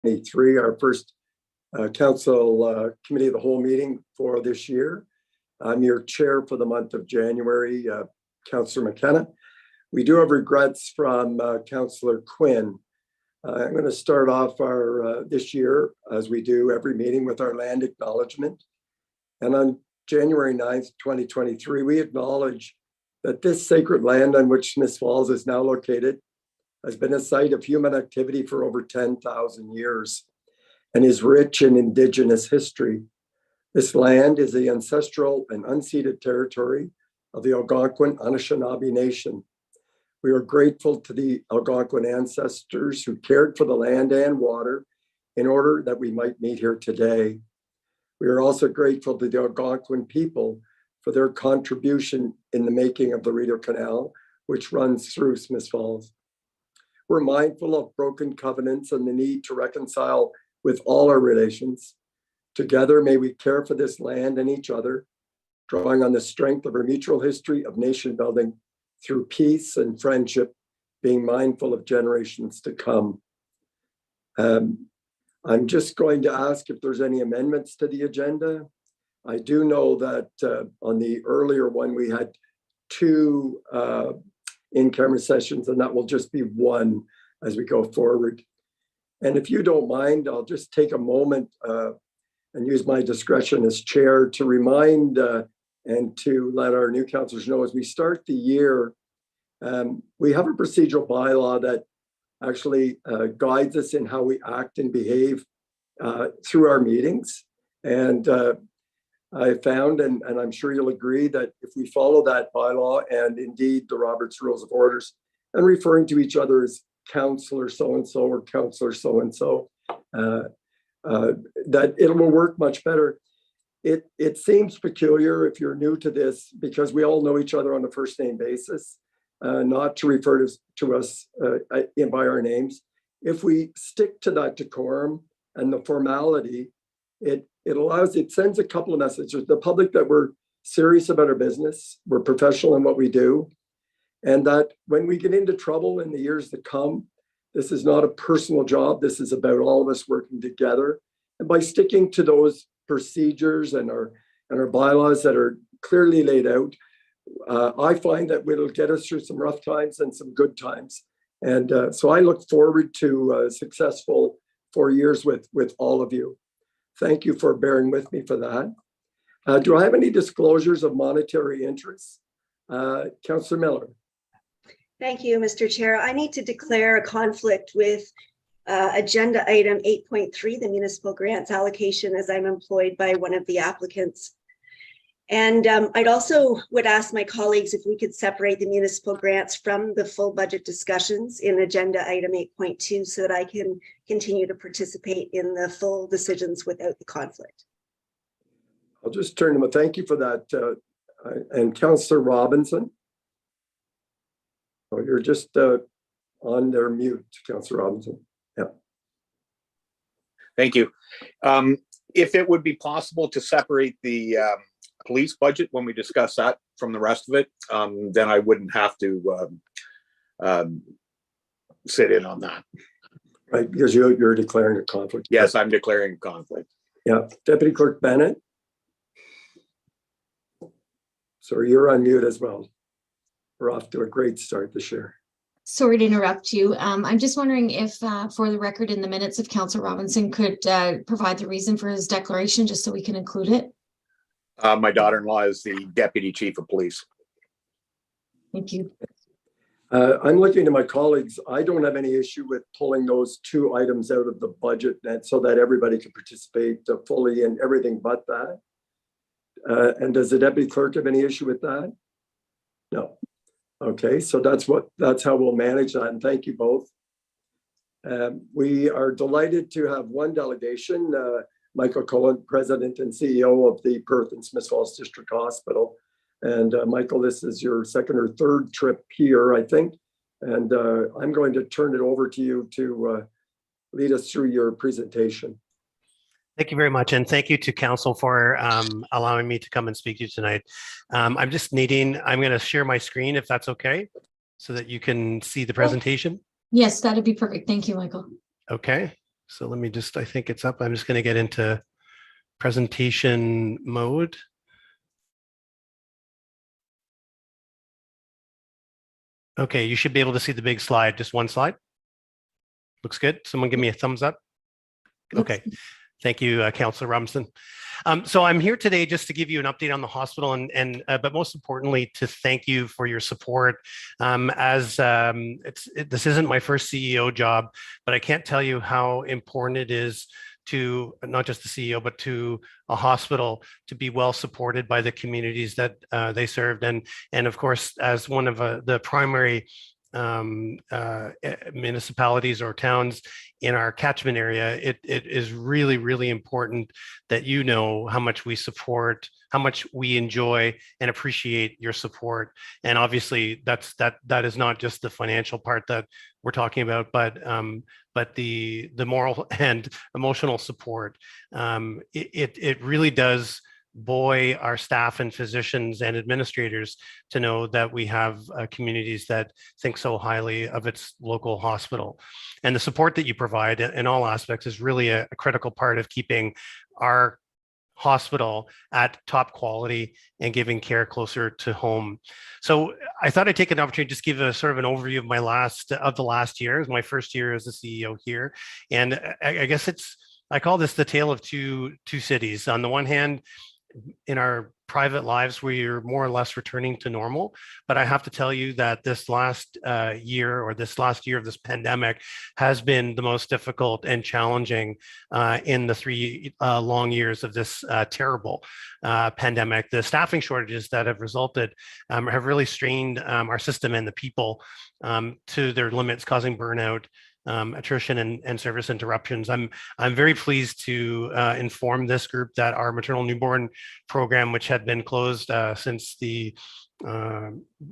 2023, our first council committee of the whole meeting for this year. I'm your chair for the month of January, Councillor McKenna. We do have regrets from Councillor Quinn. I'm going to start off our this year, as we do every meeting, with our land acknowledgement. And on January 9th, 2023, we acknowledge that this sacred land on which Smiths Falls is now located has been a site of human activity for over 10,000 years and is rich in Indigenous history. This land is the ancestral and unceded territory of the Algonquin Anishinaabe Nation. We are grateful to the Algonquin ancestors who cared for the land and water in order that we might meet here today. We are also grateful to the Algonquin people for their contribution in the making of the Rideau Canal, which runs through Smiths Falls. We're mindful of broken covenants and the need to reconcile with all our relations. Together, may we care for this land and each other, drawing on the strength of our mutual history of nation building through peace and friendship, being mindful of generations to come. I'm just going to ask if there's any amendments to the agenda. I do know that on the earlier one, we had two in-camera sessions, and that will just be one as we go forward. And if you don't mind, I'll just take a moment and use my discretion as chair to remind and to let our new councillors know as we start the year, we have a procedural bylaw that actually guides us in how we act and behave through our meetings. And I found, and I'm sure you'll agree, that if we follow that bylaw and indeed the Robert's Rules of Orders, and referring to each other as Councillor so-and-so or Councillor so-and-so, that it will work much better. It seems peculiar if you're new to this, because we all know each other on a first name basis, not to refer to us by our names. If we stick to that decorum and the formality, it sends a couple of messages. The public that we're serious about our business, we're professional in what we do, and that when we get into trouble in the years to come, this is not a personal job. This is about all of us working together. And by sticking to those procedures and our bylaws that are clearly laid out, I find that it'll get us through some rough times and some good times. And so I look forward to successful 4 years with all of you. Thank you for bearing with me for that. Do I have any disclosures of monetary interests? Councillor Miller. Thank you, Mr. Chair. I need to declare a conflict with agenda item 8.3, the municipal grants allocation, as I'm employed by one of the applicants. And I'd also would ask my colleagues if we could separate the municipal grants from the full budget discussions in agenda item 8.2 so that I can continue to participate in the full decisions without the conflict. I'll just turn to them. Thank you for that. And Councillor Robinson. Oh, you're just on their mute, Councillor Robinson. Yeah. Thank you. If it would be possible to separate the police budget when we discuss that from the rest of it, then I wouldn't have to sit in on that. Right, because you're declaring a conflict. Yes, I'm declaring a conflict. Yeah. Deputy Clerk Bennett. So you're on mute as well. We're off to a great start this year. Sorry to interrupt you. I'm just wondering if, for the record in the minutes, if Councillor Robinson could provide the reason for his declaration, just so we can include it. My daughter-in-law is the deputy chief of police. Thank you. I'm looking to my colleagues. I don't have any issue with pulling those two items out of the budget so that everybody can participate fully in everything but that. And does the deputy clerk have any issue with that? No. Okay, so that's how we'll manage that, and thank you both. We are delighted to have one delegation, Michael Cohen, President and CEO of the Perth and Smiths Falls District Hospital. And Michael, this is your second or third trip here, I think. And I'm going to turn it over to you to lead us through your presentation. Thank you very much. And thank you to Council for allowing me to come and speak to you tonight. I'm going to share my screen if that's okay, so that you can see the presentation. Yes, that'd be perfect. Thank you, Michael. Okay. So let me just, I think it's up. I'm just going to get into presentation mode. Okay, you should be able to see the big slide, just one slide. Looks good. Someone give me a thumbs up. Okay, thank you, Councillor Robinson. So I'm here today just to give you an update on the hospital but most importantly, to thank you for your support. This isn't my first CEO job, but I can't tell you how important it is to not just the CEO, but to a hospital to be well supported by the communities that they served. And of course, as one of the primary municipalities or towns in our catchment area, it is really, really important that you know how much we support, how much we enjoy and appreciate your support. And obviously that is not just the financial part that we're talking about, but the moral and emotional support. It really does buoy our staff and physicians and administrators to know that we have communities that think so highly of its local hospital. And the support that you provide in all aspects is really a critical part of keeping our hospital at top quality and giving care closer to home. So I thought I'd take an opportunity to just give a sort of an overview of the last year. It's my first year as a CEO here. And I guess I call this the tale of two cities. On the one hand, in our private lives, we're more or less returning to normal. But I have to tell you that this last year of this pandemic has been the most difficult and challenging in the 3 long years of this terrible pandemic. The staffing shortages that have resulted have really strained our system and the people to their limits, causing burnout, attrition and service interruptions. I'm very pleased to inform this group that our maternal newborn program, which had been closed since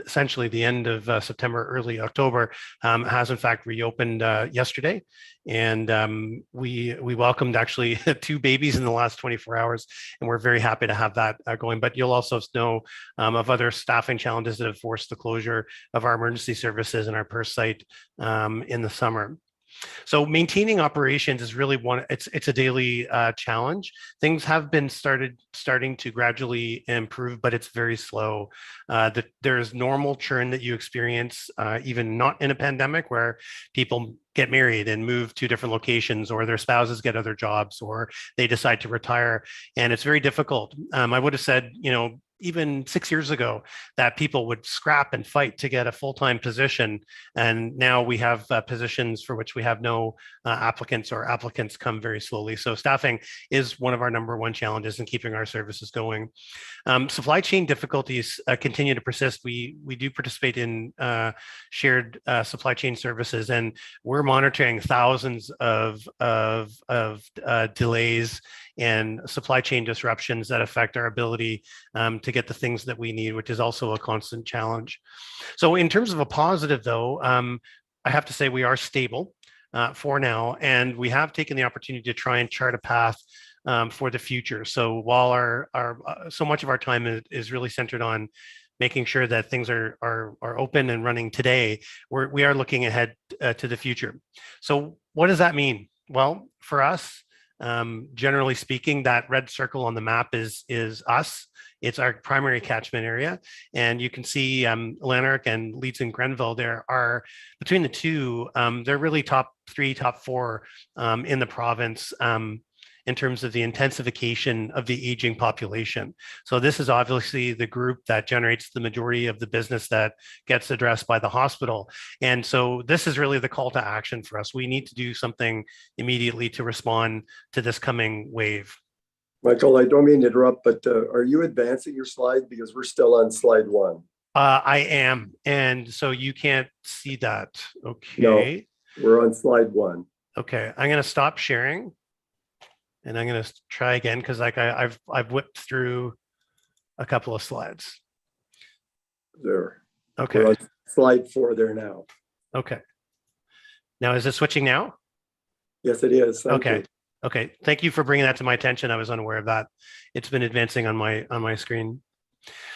essentially the end of September, early October, has in fact reopened yesterday. And we welcomed actually 2 babies in the last 24 hours, and we're very happy to have that going. But you'll also know of other staffing challenges that have forced the closure of our emergency services and our Perth site in the summer. So maintaining operations is really it's a daily challenge. Things have been starting to gradually improve, but it's very slow. There's normal churn that you experience, even not in a pandemic, where people get married and move to different locations, or their spouses get other jobs, or they decide to retire. And it's very difficult. I would have said, even 6 years ago, that people would scrap and fight to get a full-time position. And now we have positions for which we have no applicants, or applicants come very slowly. So staffing is one of our #1 challenges in keeping our services going. Supply chain difficulties continue to persist. We do participate in shared supply chain services, and we're monitoring thousands of delays and supply chain disruptions that affect our ability to get the things that we need, which is also a constant challenge. So in terms of a positive, though, I have to say we are stable for now, and we have taken the opportunity to try and chart a path for the future. So while so much of our time is really centered on making sure that things are open and running today, we are looking ahead to the future. So what does that mean? Well, for us, generally speaking, that red circle on the map is us. It's our primary catchment area. And you can see Lanark and Leeds and Grenville, there are, between the two, they're really top 3, top 4 in the province in terms of the intensification of the aging population. So this is obviously the group that generates the majority of the business that gets addressed by the hospital. And so this is really the call to action for us. We need to do something immediately to respond to this coming wave. Michael, I don't mean to interrupt, but are you advancing your slide? Because we're still on slide 1. I am. And so you can't see that. Okay. No, we're on slide 1. Okay. I'm going to stop sharing. And I'm going to try again, because I've whipped through a couple of slides. There. Okay. We're on slide 4 there now. Okay. Now, is it switching now? Yes, it is. Thank Okay. you. Okay. Thank you for bringing that to my attention. I was unaware of that. It's been advancing on my screen.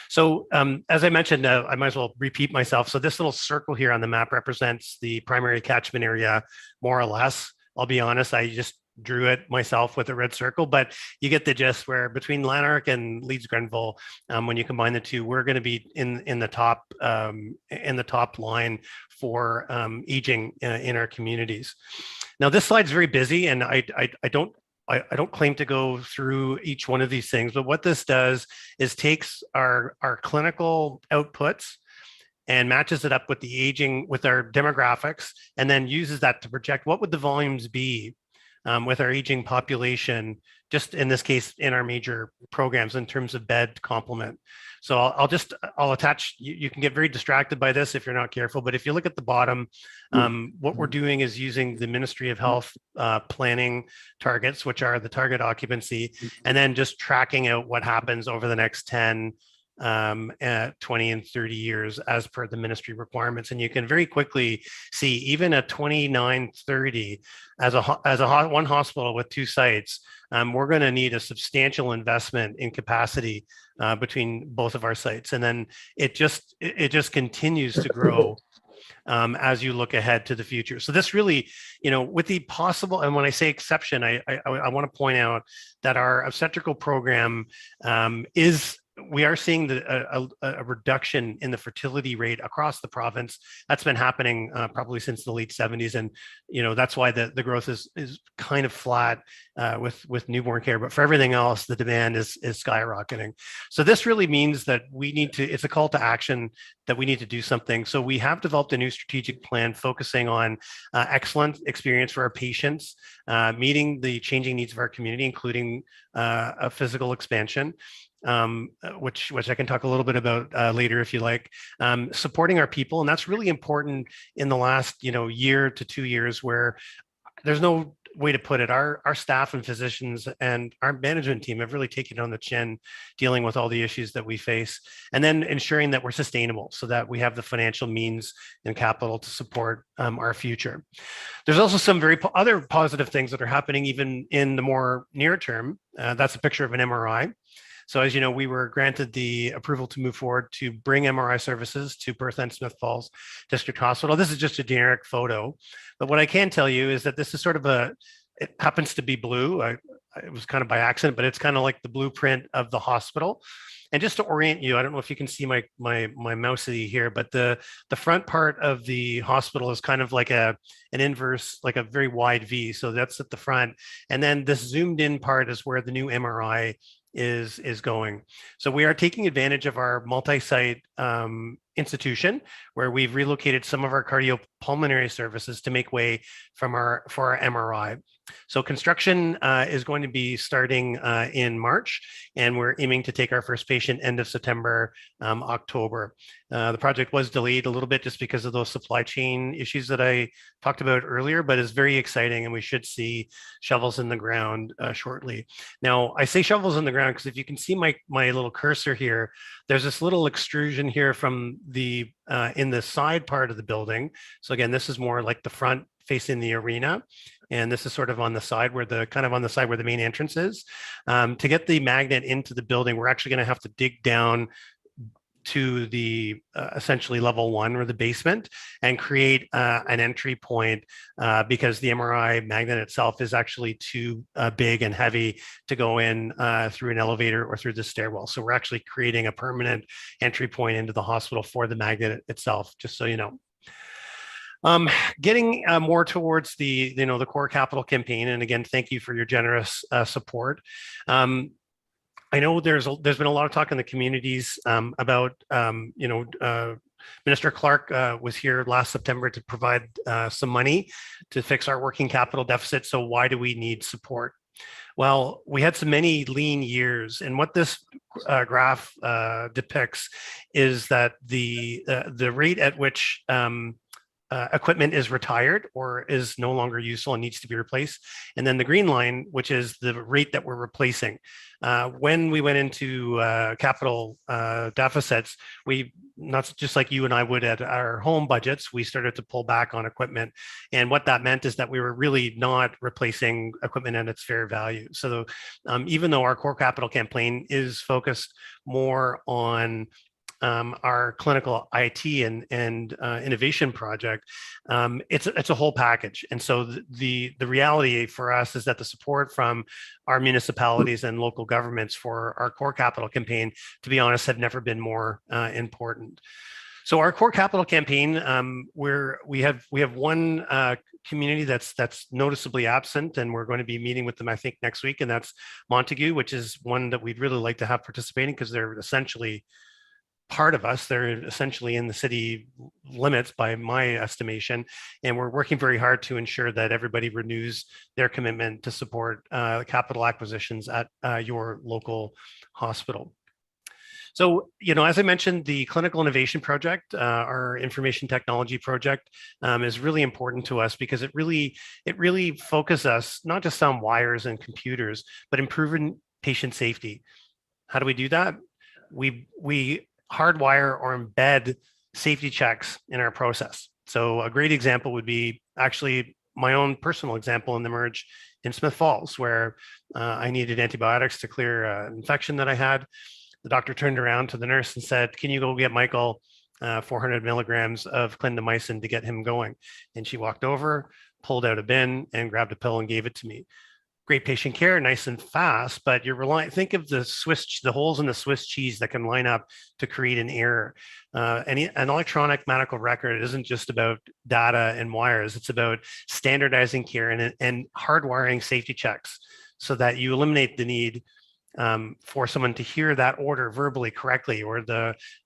So as I mentioned, I might as well repeat myself. So this little circle here on the map represents the primary catchment area, more or less. I'll be honest, I just drew it myself with a red circle, but you get the gist where between Lanark and Leeds Grenville, when you combine the two, we're going to be in the top line for aging in our communities. Now, this slide's very busy, and I don't claim to go through each one of these things, but what this does is takes our clinical outputs and matches it up with the aging, with our demographics, and then uses that to project what would the volumes be with our aging population, just in this case, in our major programs in terms of bed complement. So I'll attach, you can get very distracted by this if you're not careful, but if you look at the bottom, what we're doing is using the Ministry of Health planning targets, which are the target occupancy, and then just tracking out what happens over the next 10, 20 and 30 years as per the ministry requirements. And you can very quickly see, even at 2930, as one hospital with 2 sites, we're going to need a substantial investment in capacity between both of our sites. And then it just continues to grow as you look ahead to the future. So this really, with the possible, and when I say exception, I want to point out that our obstetrical program we are seeing a reduction in the fertility rate across the province. That's been happening probably since the late 70s. And, that's why the growth is kind of flat with newborn care. But for everything else, the demand is skyrocketing. So this really means that it's a call to action that we need to do something. So we have developed a new strategic plan focusing on excellent experience for our patients, meeting the changing needs of our community, including a physical expansion, which I can talk a little bit about later if you like, supporting our people. And that's really important in the last, year to 2 years, where there's no way to put it. Our staff and physicians and our management team have really taken it on the chin, dealing with all the issues that we face, and then ensuring that we're sustainable so that we have the financial means and capital to support our future. There's also some other positive things that are happening even in the more near term. That's a picture of an MRI. So as you know, we were granted the approval to move forward to bring MRI services to Perth and Smith Falls District Hospital. This is just a generic photo, but what I can tell you is that this is sort of it happens to be blue. It was kind of by accident, but it's kind of like the blueprint of the hospital. And just to orient you, I don't know if you can see my mousey here, but the front part of the hospital is kind of like an inverse, like a very wide V. So that's at the front. And then this zoomed in part is where the new MRI is going. So we are taking advantage of our multi-site institution, where we've relocated some of our cardiopulmonary services to make way for our MRI. So construction is going to be starting in March, and we're aiming to take our first patient end of September, October. The project was delayed a little bit just because of those supply chain issues that I talked about earlier, but it's very exciting, and we should see shovels in the ground shortly. Now, I say shovels in the ground because if you can see my little cursor here, there's this little extrusion here from in the side part of the building. So again, this is more like the front facing the arena. And this is sort of on the side where the main entrance is. To get the magnet into the building, we're actually going to have to dig down to the essentially level 1 or the basement and create an entry point because the MRI magnet itself is actually too big and heavy to go in through an elevator or through the stairwell. So we're actually creating a permanent entry point into the hospital for the magnet itself, just so you know. Getting more towards the core capital campaign, and again, thank you for your generous support. I know there's been a lot of talk in the communities about Minister Clark was here last September to provide some money to fix our working capital deficit. So why do we need support? Well, we had so many lean years, and what this graph depicts is that the rate at which equipment is retired or is no longer useful and needs to be replaced. And then the green line, which is the rate that we're replacing. When we went into capital deficits, we, not just like you and I would at our home budgets, we started to pull back on equipment. And what that meant is that we were really not replacing equipment at its fair value. So even though our core capital campaign is focused more on our clinical IT and innovation project, it's a whole package. And so the reality for us is that the support from our municipalities and local governments for our core capital campaign, to be honest, have never been more important. So our core capital campaign, we have one community that's noticeably absent, and we're going to be meeting with them, I think, next week, and that's Montague, which is one that we'd really like to have participating because they're essentially part of us. They're essentially in the city limits by my estimation, and we're working very hard to ensure that everybody renews their commitment to support capital acquisitions at your local hospital. So, as I mentioned, the Clinical Innovation Project, our information technology project, is really important to us because it really focuses us not just on wires and computers, but improving patient safety. How do we do that? We hardwire or embed safety checks in our process. So a great example would be actually my own personal example in the merge in Smith Falls, where I needed antibiotics to clear an infection that I had. The doctor turned around to the nurse and said, "Can you go get Michael 400 milligrams of clindamycin to get him going?" And she walked over, pulled out a bin and grabbed a pill and gave it to me. Great patient care, nice and fast, but you're relying, think of the holes in the Swiss cheese that can line up to create an error. An electronic medical record isn't just about data and wires, it's about standardizing care and hardwiring safety checks so that you eliminate the need for someone to hear that order verbally correctly, or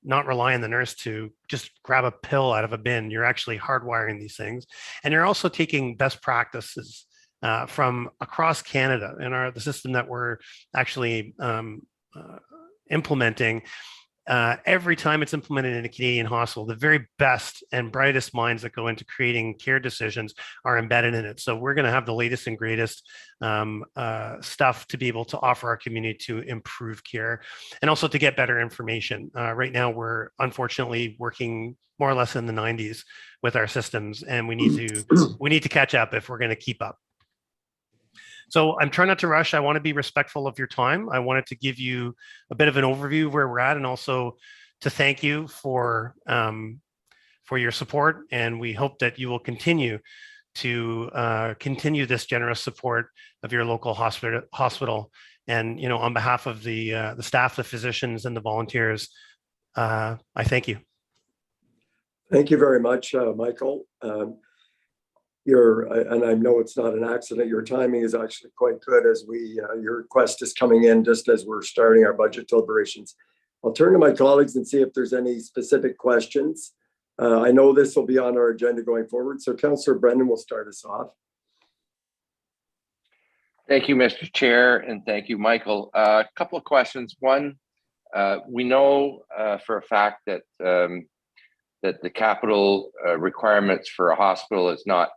not rely on the nurse to just grab a pill out of a bin. You're actually hardwiring these things. And you're also taking best practices from across Canada in the system that we're actually implementing. Every time it's implemented in a Canadian hospital, the very best and brightest minds that go into creating care decisions are embedded in it. So we're going to have the latest and greatest stuff to be able to offer our community to improve care and also to get better information. Right now, we're unfortunately working more or less in the 90s with our systems, and we need to catch up if we're going to keep up. So I'm trying not to rush. I want to be respectful of your time. I wanted to give you a bit of an overview of where we're at, and also to thank you for your support. And we hope that you will continue to continue this generous support of your local hospital. And on behalf of the staff, the physicians, and the volunteers, I thank you. Thank you very much, Michael. And I know it's not an accident, your timing is actually quite good as your request is coming in just as we're starting our budget deliberations. I'll turn to my colleagues and see if there's any specific questions. I know this will be on our agenda going forward. So Councillor Brennan will start us off. Thank you, Mr. Chair, and thank you, Michael. A couple of questions. One, we know for a fact that that the capital requirements for a hospital is not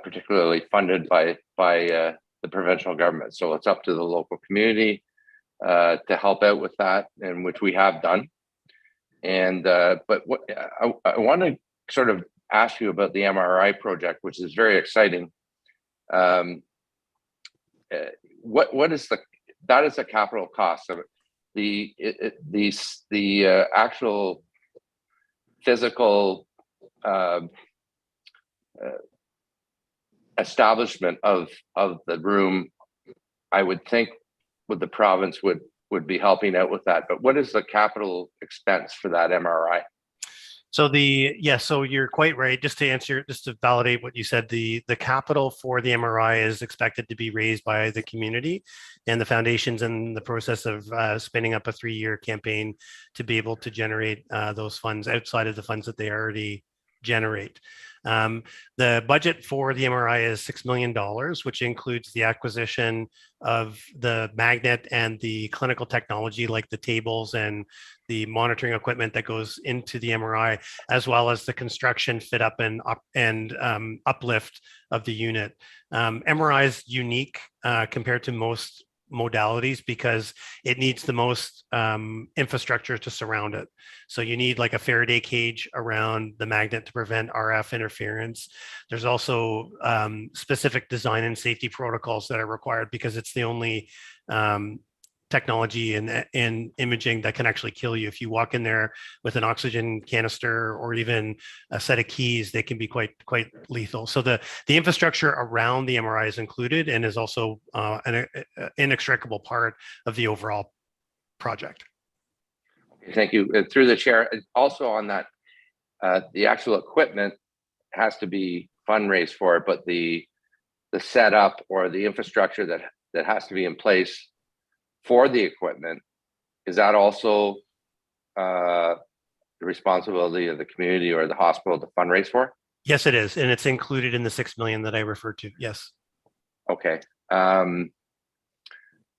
particularly funded by the provincial government. So it's up to the local community to help out with that, and which we have done. And but what I want to sort of ask you about the MRI project, which is very exciting. What is that is the capital cost of it. The actual physical establishment of the room, I would think the province would be helping out with that. But what is the capital expense for that MRI? So so you're quite right. Just to validate what you said, the capital for the MRI is expected to be raised by the community, and the foundation's in the process of spinning up a 3-year campaign to be able to generate those funds outside of the funds that they already generate. The budget for the MRI is $6 million, which includes the acquisition of the magnet and the clinical technology like the tables and the monitoring equipment that goes into the MRI, as well as the construction, fit up and uplift of the unit. MRI is unique compared to most modalities because it needs the most infrastructure to surround it. So you need like a Faraday cage around the magnet to prevent RF interference. There's also technology and imaging that can actually kill you. If you walk in there with an oxygen canister or even a set of keys, they can be quite lethal. So the infrastructure around the MRI is included and is also an inextricable part of the overall project. Thank you. Through the chair, also on that, the actual equipment has to be fundraised for it, but the setup or the infrastructure that has to be in place for the equipment, is that also the responsibility of the community or the hospital to fundraise for? Yes, it is, and it's included in the 6 million that I referred to. Yes. Okay. All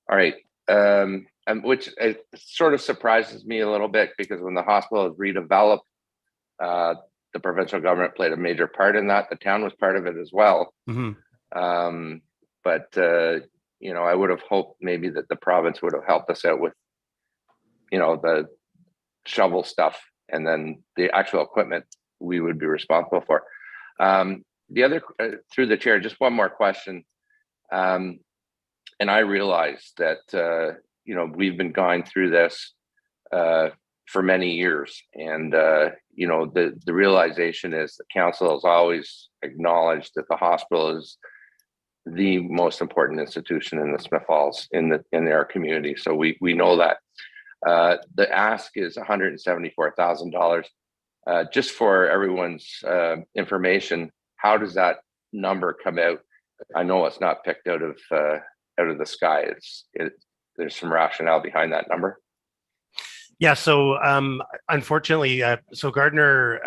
right. And which sort of surprises me a little bit, because when the hospital was redeveloped, the provincial government played a major part in that. The town was part of it as well. Mm-hmm. But you know, I would have hoped maybe that the province would have helped us out with, you know, the shovel stuff, and then the actual equipment we would be responsible for. The other, through the chair, just one more question. And I realize that, you know, we've been going through this for many years. And, you know, the realization is the council has always acknowledged that the hospital is the most important institution in the Smith Falls, in our community. So we know that. The ask is $174,000. Just for everyone's information, how does that number come out? I know it's not picked out of the sky. There's some rationale behind that number. Yeah. So unfortunately, so Gardner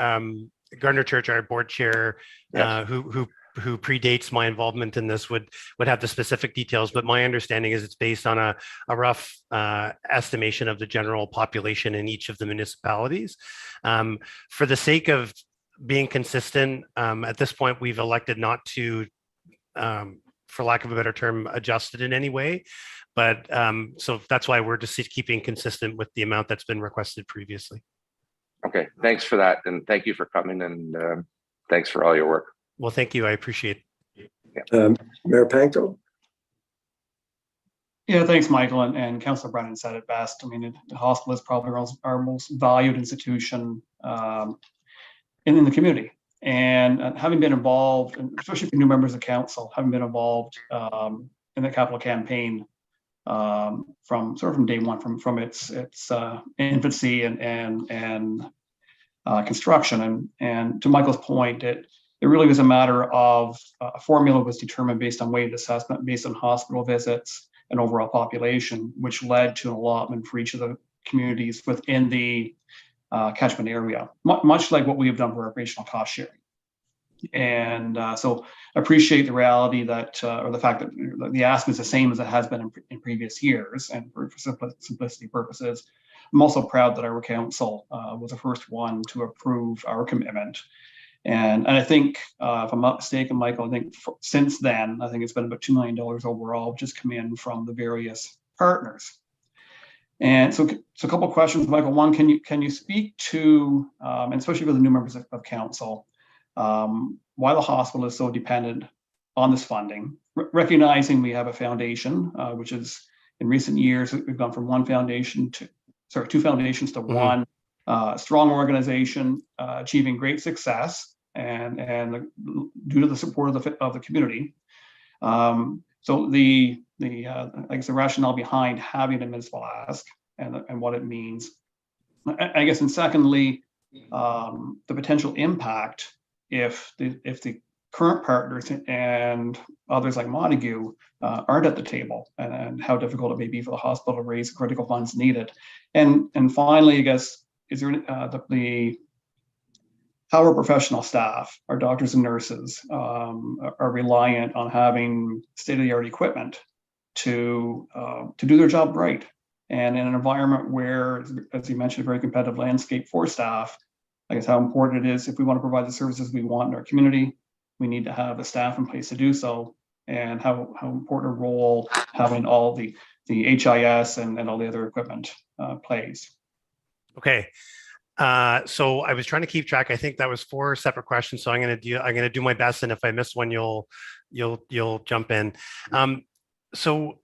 Church, our board chair, Yes. who predates my involvement in this, would have the specific details. But my understanding is it's based on a rough estimation of the general population in each of the municipalities. For the sake of being consistent, at this point, we've elected not to, for lack of a better term, adjust it in any way. But so that's why we're just keeping consistent with the amount that's been requested previously. Okay, thanks for that. And thank you for coming, and thanks for all your work. Well, thank you. I appreciate it. Mayor Panko? Yeah, thanks, Michael. And Councillor Brennan said it best. I mean, the hospital is probably our most valued institution in the community. And having been involved, and especially for new members of council, having been involved in the capital campaign from day one, from its infancy and construction. And to Michael's point, it really was a matter of a formula was determined based on weighted assessment, based on hospital visits and overall population, which led to an allotment for each of the communities within the catchment area, much like what we have done for operational cost sharing. And so appreciate the reality that, or the fact that the ask is the same as it has been in previous years. And for simplicity purposes, I'm also proud that our council was the first one to approve our commitment. And I think, if I'm not mistaken, Michael, I think since then, I think it's been about $2 million overall, just come in from the various partners. And so a couple of questions, Michael. One, can you speak to, and especially for the new members of council, why the hospital is so dependent on this funding, recognizing we have a foundation, which is in recent years, we've gone from two foundations to one. Strong organization, achieving great success, and due to the support of the community. So I guess the rationale behind having a municipal ask and what it means, I guess, and secondly, the potential impact if the current partners and others like Montague aren't at the table, and how difficult it may be for the hospital to raise critical funds needed. And finally, I guess, is there how our professional staff, our doctors and nurses, are reliant on having state-of-the-art equipment to do their job right. And in an environment where, as you mentioned, a very competitive landscape for staff, I guess how important it is, if we want to provide the services we want in our community, we need to have the staff in place to do so, and how important a role having all the HIS and all the other equipment plays. Okay. So I was trying to keep track. I think that was 4 separate questions. So I'm going to do my best. And if I miss one, you'll jump in. So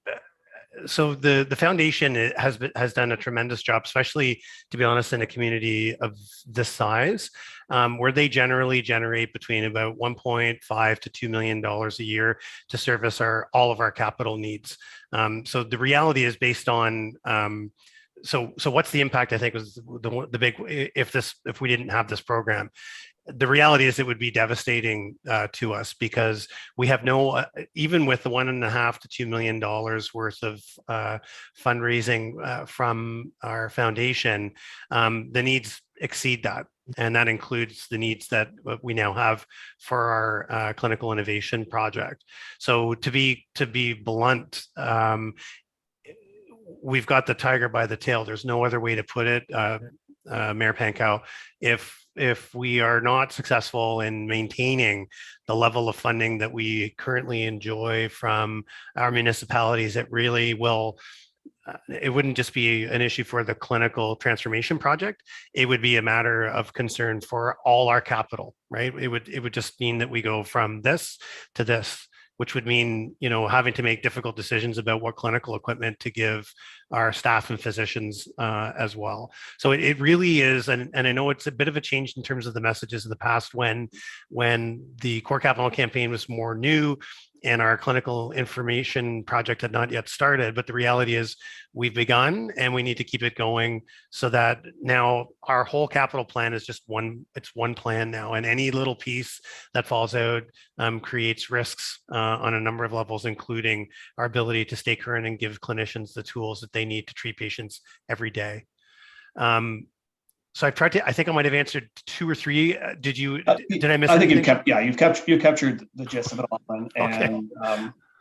So the foundation has done a tremendous job, especially, to be honest, in a community of this size, where they generally generate between about 1.5 to $2 million a year to service all of our capital needs. So the reality is based on so what's the impact? I think was the big, if we didn't have this program. The reality is it would be devastating to us, because we have no, even with the $1.5 to $2 million worth of fundraising from our foundation, the needs exceed that. And that includes the needs that we now have for our clinical innovation project. So to be blunt, we've got the tiger by the tail. There's no other way to put it, Mayor Pankow. If we are not successful in maintaining the level of funding that we currently enjoy from our municipalities, it really will, it wouldn't just be an issue for the clinical transformation project. It would be a matter of concern for all our capital, right? It would just mean that we go from this to this, which would mean, having to make difficult decisions about what clinical equipment to give our staff and physicians as well. So it really is, and I know it's a bit of a change in terms of the messages of the past when the Core Capital campaign was more new and our clinical information project had not yet started. But the reality is we've begun and we need to keep it going, so that now our whole capital plan is just it's one plan now. And any little piece that falls out creates risks on a number of levels, including our ability to stay current and give clinicians the tools that they need to treat patients every day. So I've tried to, I think I might have answered 2 or 3. Did I miss anything? I think you've captured the gist of it all. And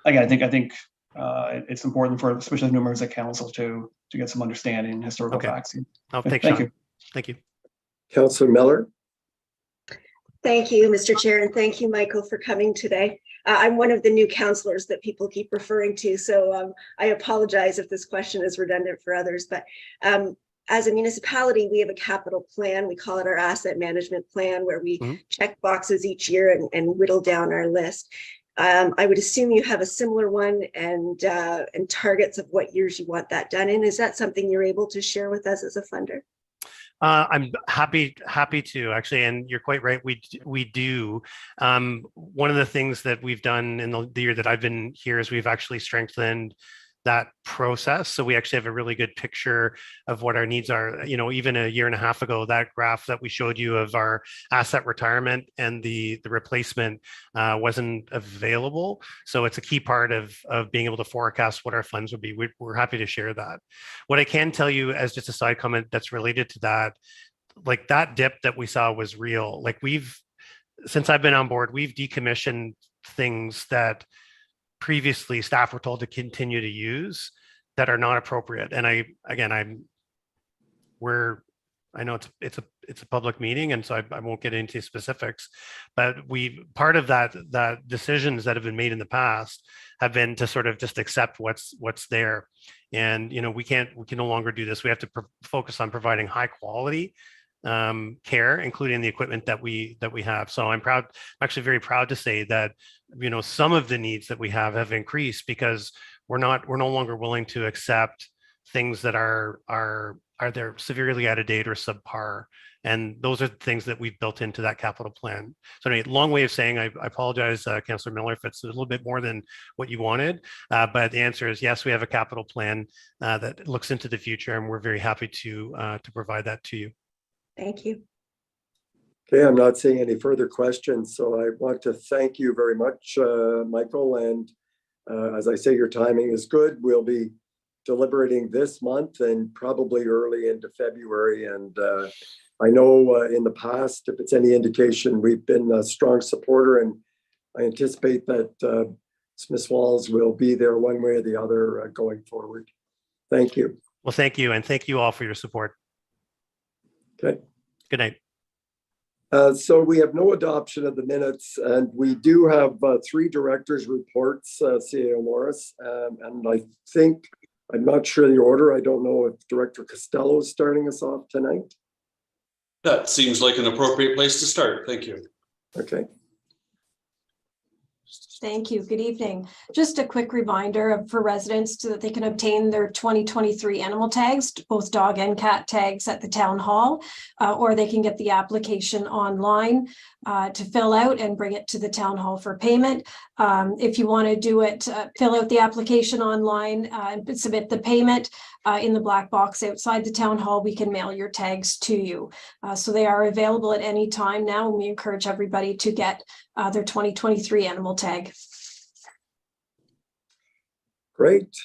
again, I think it's important for especially new members of council to get some understanding, historical facts. Thank you. Thank you. Councillor Miller. Thank you, Mr. Chair, and thank you, Michael, for coming today. I'm one of the new councillors that people keep referring to, so I apologize if this question is redundant for others, but as a municipality, we have a capital plan. We call it our asset management plan, where we check boxes each year and whittle down our list. I would assume you have a similar one and targets of what years you want that done in. Is that something you're able to share with us as a funder? I'm happy to, actually, and you're quite right. We do. One of the things that we've done in the year that I've been here is we've actually strengthened that process. So we actually have a really good picture of what our needs are. Even a year and a half ago, that graph that we showed you of our asset retirement and the replacement wasn't available. So it's a key part of being able to forecast what our funds would be. We're happy to share that. What I can tell you as just a side comment that's related to that, like that dip that we saw was real. Like since I've been on board, we've decommissioned things that previously staff were told to continue to use that are not appropriate. And I know it's a public meeting, and so I won't get into specifics, but part of that decisions that have been made in the past have been to sort of just accept what's there. And we can no longer do this. We have to focus on providing high quality care, including the equipment that we have. So I'm actually very proud to say that some of the needs that we have increased, because we're no longer willing to accept things that are they're severely out of date or subpar. And those are the things that we've built into that capital plan. So anyway, long way of saying, I apologize, Councillor Miller, if it's a little bit more than what you wanted. But the answer is yes, we have a capital plan that looks into the future, and we're very happy to provide that to you. Thank you. Okay, I'm not seeing any further questions, so I want to thank you very much, Michael. And as I say, your timing is good. We'll be deliberating this month and probably early into February. And I know in the past, if it's any indication, we've been a strong supporter, and I anticipate that Smith Falls will be there one way or the other going forward. Thank you. Well, thank you, and thank you all for your support. Okay. Good night. So we have no adoption of the minutes, and we do have 3 directors' reports, CAO Morris, and I think, I'm not sure the order. I don't know if Director Costello is starting us off tonight. That seems like an appropriate place to start. Thank you. Okay. Thank you. Good evening. Just a quick reminder for residents so that they can obtain their 2023 animal tags, both dog and cat tags at the town hall, or they can get the application online to fill out and bring it to the town hall for payment. If you want to do it, fill out the application online and submit the payment in the black box outside the town hall. We can mail your tags to you. So they are available at any time now, and we encourage everybody to get their 2023 animal tag. Great.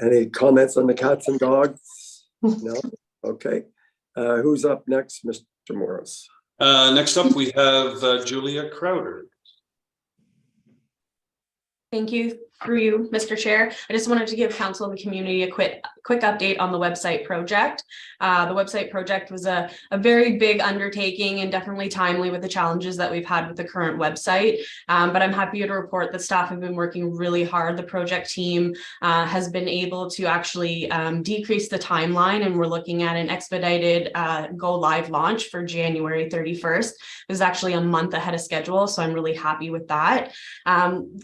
Any comments on the cats and dogs? No? Okay. Who's up next, Mr. Morris? Next up, we have Julia Crowder. Thank you. Through you, Mr. Chair. I just wanted to give council and the community a quick update on the website project. The website project was a very big undertaking and definitely timely with the challenges that we've had with the current website. But I'm happy to report that staff have been working really hard. The project team has been able to actually decrease the timeline, and we're looking at an expedited go live launch for January 31st. It was actually a month ahead of schedule, so I'm really happy with that.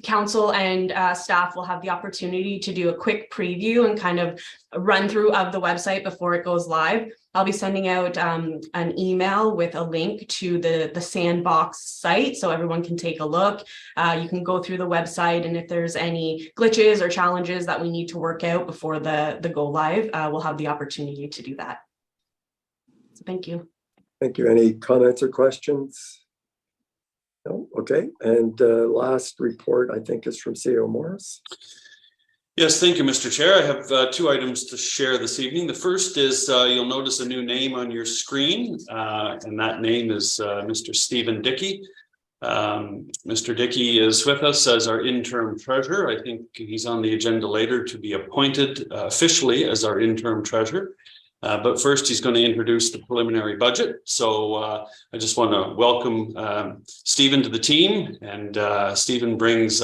Council and staff will have the opportunity to do a quick preview and kind of a run through of the website before it goes live. I'll be sending out an email with a link to the Sandbox site so everyone can take a look. You can go through the website, and if there's any glitches or challenges that we need to work out before the go live, we'll have the opportunity to do that. So thank you. Thank you. Any comments or questions? No? Okay. And last report, I think, is from CEO Morris. Yes, thank you, Mr. Chair. I have two items to share this evening. The first is you'll notice a new name on your screen, and that name is Mr. Stephen Dickey. Mr. Dickey is with us as our interim treasurer. I think he's on the agenda later to be appointed officially as our interim treasurer. But first, he's going to introduce the preliminary budget. So I just want to welcome Stephen to the team. And Stephen brings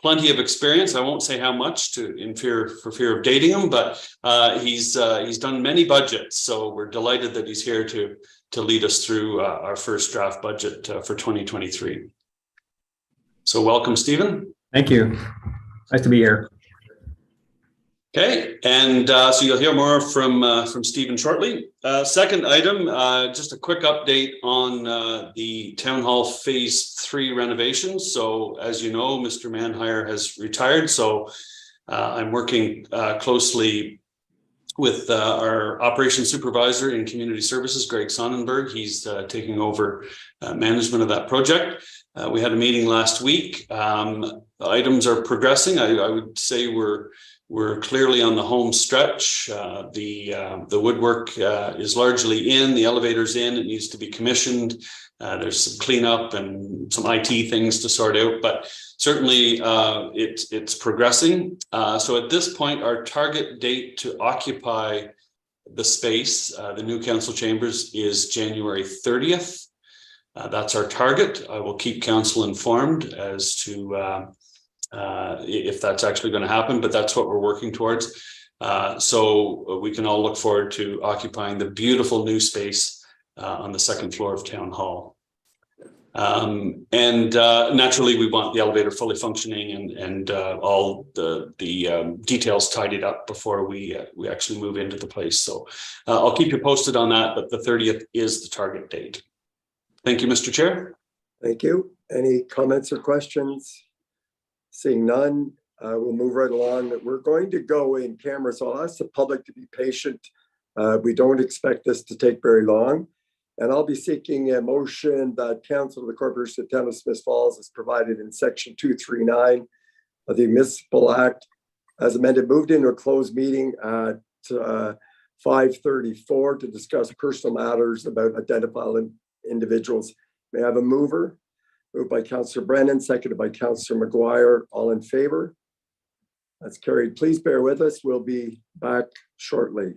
plenty of experience. I won't say how much for fear of dating him, but he's done many budgets. So we're delighted that he's here to lead us through our first draft budget for 2023. So welcome, Stephen. Thank you. Nice to be here. Okay, and so you'll hear more from Stephen shortly. Second item, just a quick update on the Town Hall Phase 3 renovations. So as you know, Mr. Manhire has retired, so I'm working closely with our operations supervisor in community services, Greg Sonnenberg. He's taking over management of that project. We had a meeting last week. Items are progressing. I would say we're clearly on the home stretch. The woodwork is largely in, the elevator's in, it needs to be commissioned. There's some cleanup and some IT things to sort out, but certainly it's progressing. So at this point, our target date to occupy the space, the new council chambers, is January 30th. That's our target. I will keep council informed as to if that's actually going to happen, but that's what we're working towards. So we can all look forward to occupying the beautiful new space on the second floor of Town Hall. And naturally, we want the elevator fully functioning and all the details tidied up before we actually move into the place. So I'll keep you posted on that, but the 30th is the target date. Thank you, Mr. Chair. Thank you. Any comments or questions? Seeing none, we'll move right along. We're going to go in camera, so I'll ask the public to be patient. We don't expect this to take very long. And I'll be seeking a motion that Council of the Corporation of Town of Smith Falls is provided in Section 239 of the Municipal Act as amended, moved into a closed meeting at 5:34 to discuss personal matters about identified individuals. May I have a mover? Moved by Councillor Brennan, seconded by Councillor McGuire. All in favor? That's carried. Please bear with us. We'll be back shortly.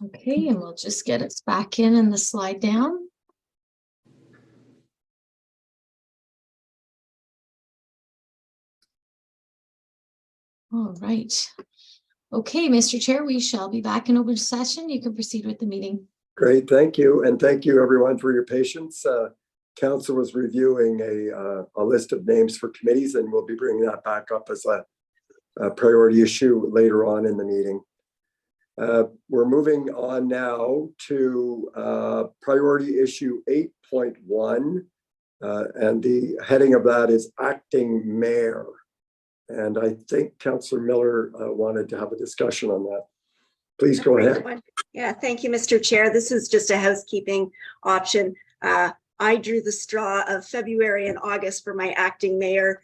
Okay, and we'll just get us back in the slide down. All right. Okay, Mr. Chair, we shall be back in open session. You can proceed with the meeting. Great, thank you. And thank you everyone for your patience. Council was reviewing a list of names for committees, and we'll be bringing that back up as a priority issue later on in the meeting. We're moving on now to priority issue 8.1, and the heading of that is acting mayor. And I think Councillor Miller wanted to have a discussion on that. Please go ahead. Yeah, thank you, Mr. Chair. This is just a housekeeping option. I drew the straw of February and August for my acting mayor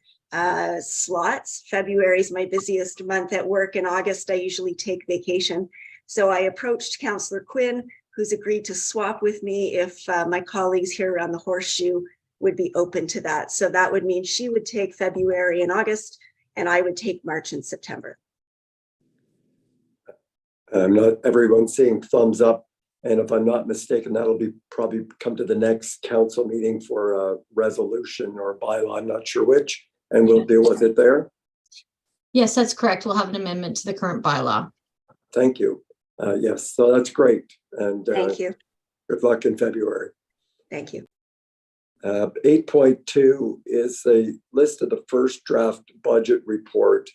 slots. February is my busiest month at work. In August, I usually take vacation. So I approached Councillor Quinn, who's agreed to swap with me if my colleagues here around the Horseshoe would be open to that. So that would mean she would take February and August, and I would take March and September. I'm not everyone's seeing thumbs up. And if I'm not mistaken, that'll be probably come to the next council meeting for a resolution or a bylaw. I'm not sure which, and we'll deal with it there. Yes, that's correct. We'll have an amendment to the current bylaw. Thank you. Yes, so that's great. And Thank you. Good luck in February. Thank you. 8.2 is a list of the first draft budget report.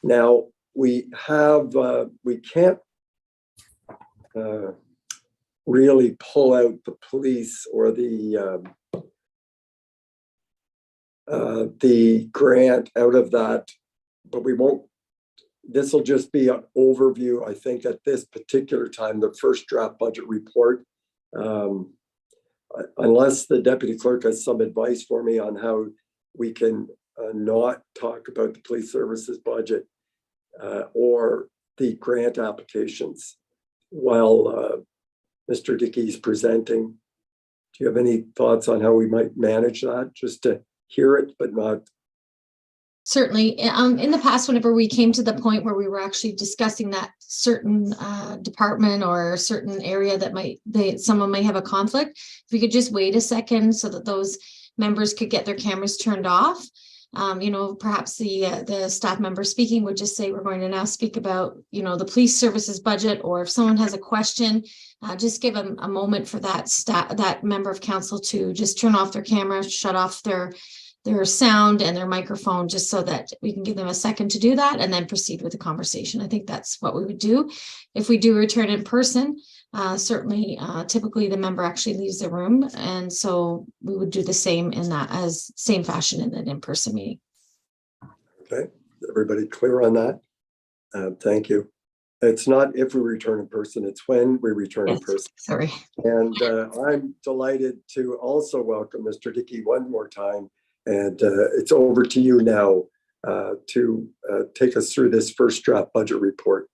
Now we have, we can't really pull out the police or the grant out of that, but we won't. This will just be an overview, I think, at this particular time, the first draft budget report. Unless the deputy clerk has some advice for me on how we can not talk about the police services budget or the grant applications while Mr. Dickey is presenting. Do you have any thoughts on how we might manage that? Just to hear it, but not. Certainly. In the past, whenever we came to the point where we were actually discussing that certain department or certain area that someone may have a conflict, if we could just wait a second so that those members could get their cameras turned off. Perhaps the staff member speaking would just say, we're going to now speak about, the police services budget, or if someone has a question, just give them a moment for that member of council to just turn off their camera, shut off their sound and their microphone, just so that we can give them a second to do that and then proceed with the conversation. I think that's what we would do. If we do return in person, certainly, typically the member actually leaves the room. And so we would do the same same fashion in an in-person meeting. Okay, everybody clear on that? Thank you. It's not if we return in person, it's when we return in person. Sorry. And I'm delighted to also welcome Mr. Dickey one more time. And it's over to you now to take us through this first draft budget report.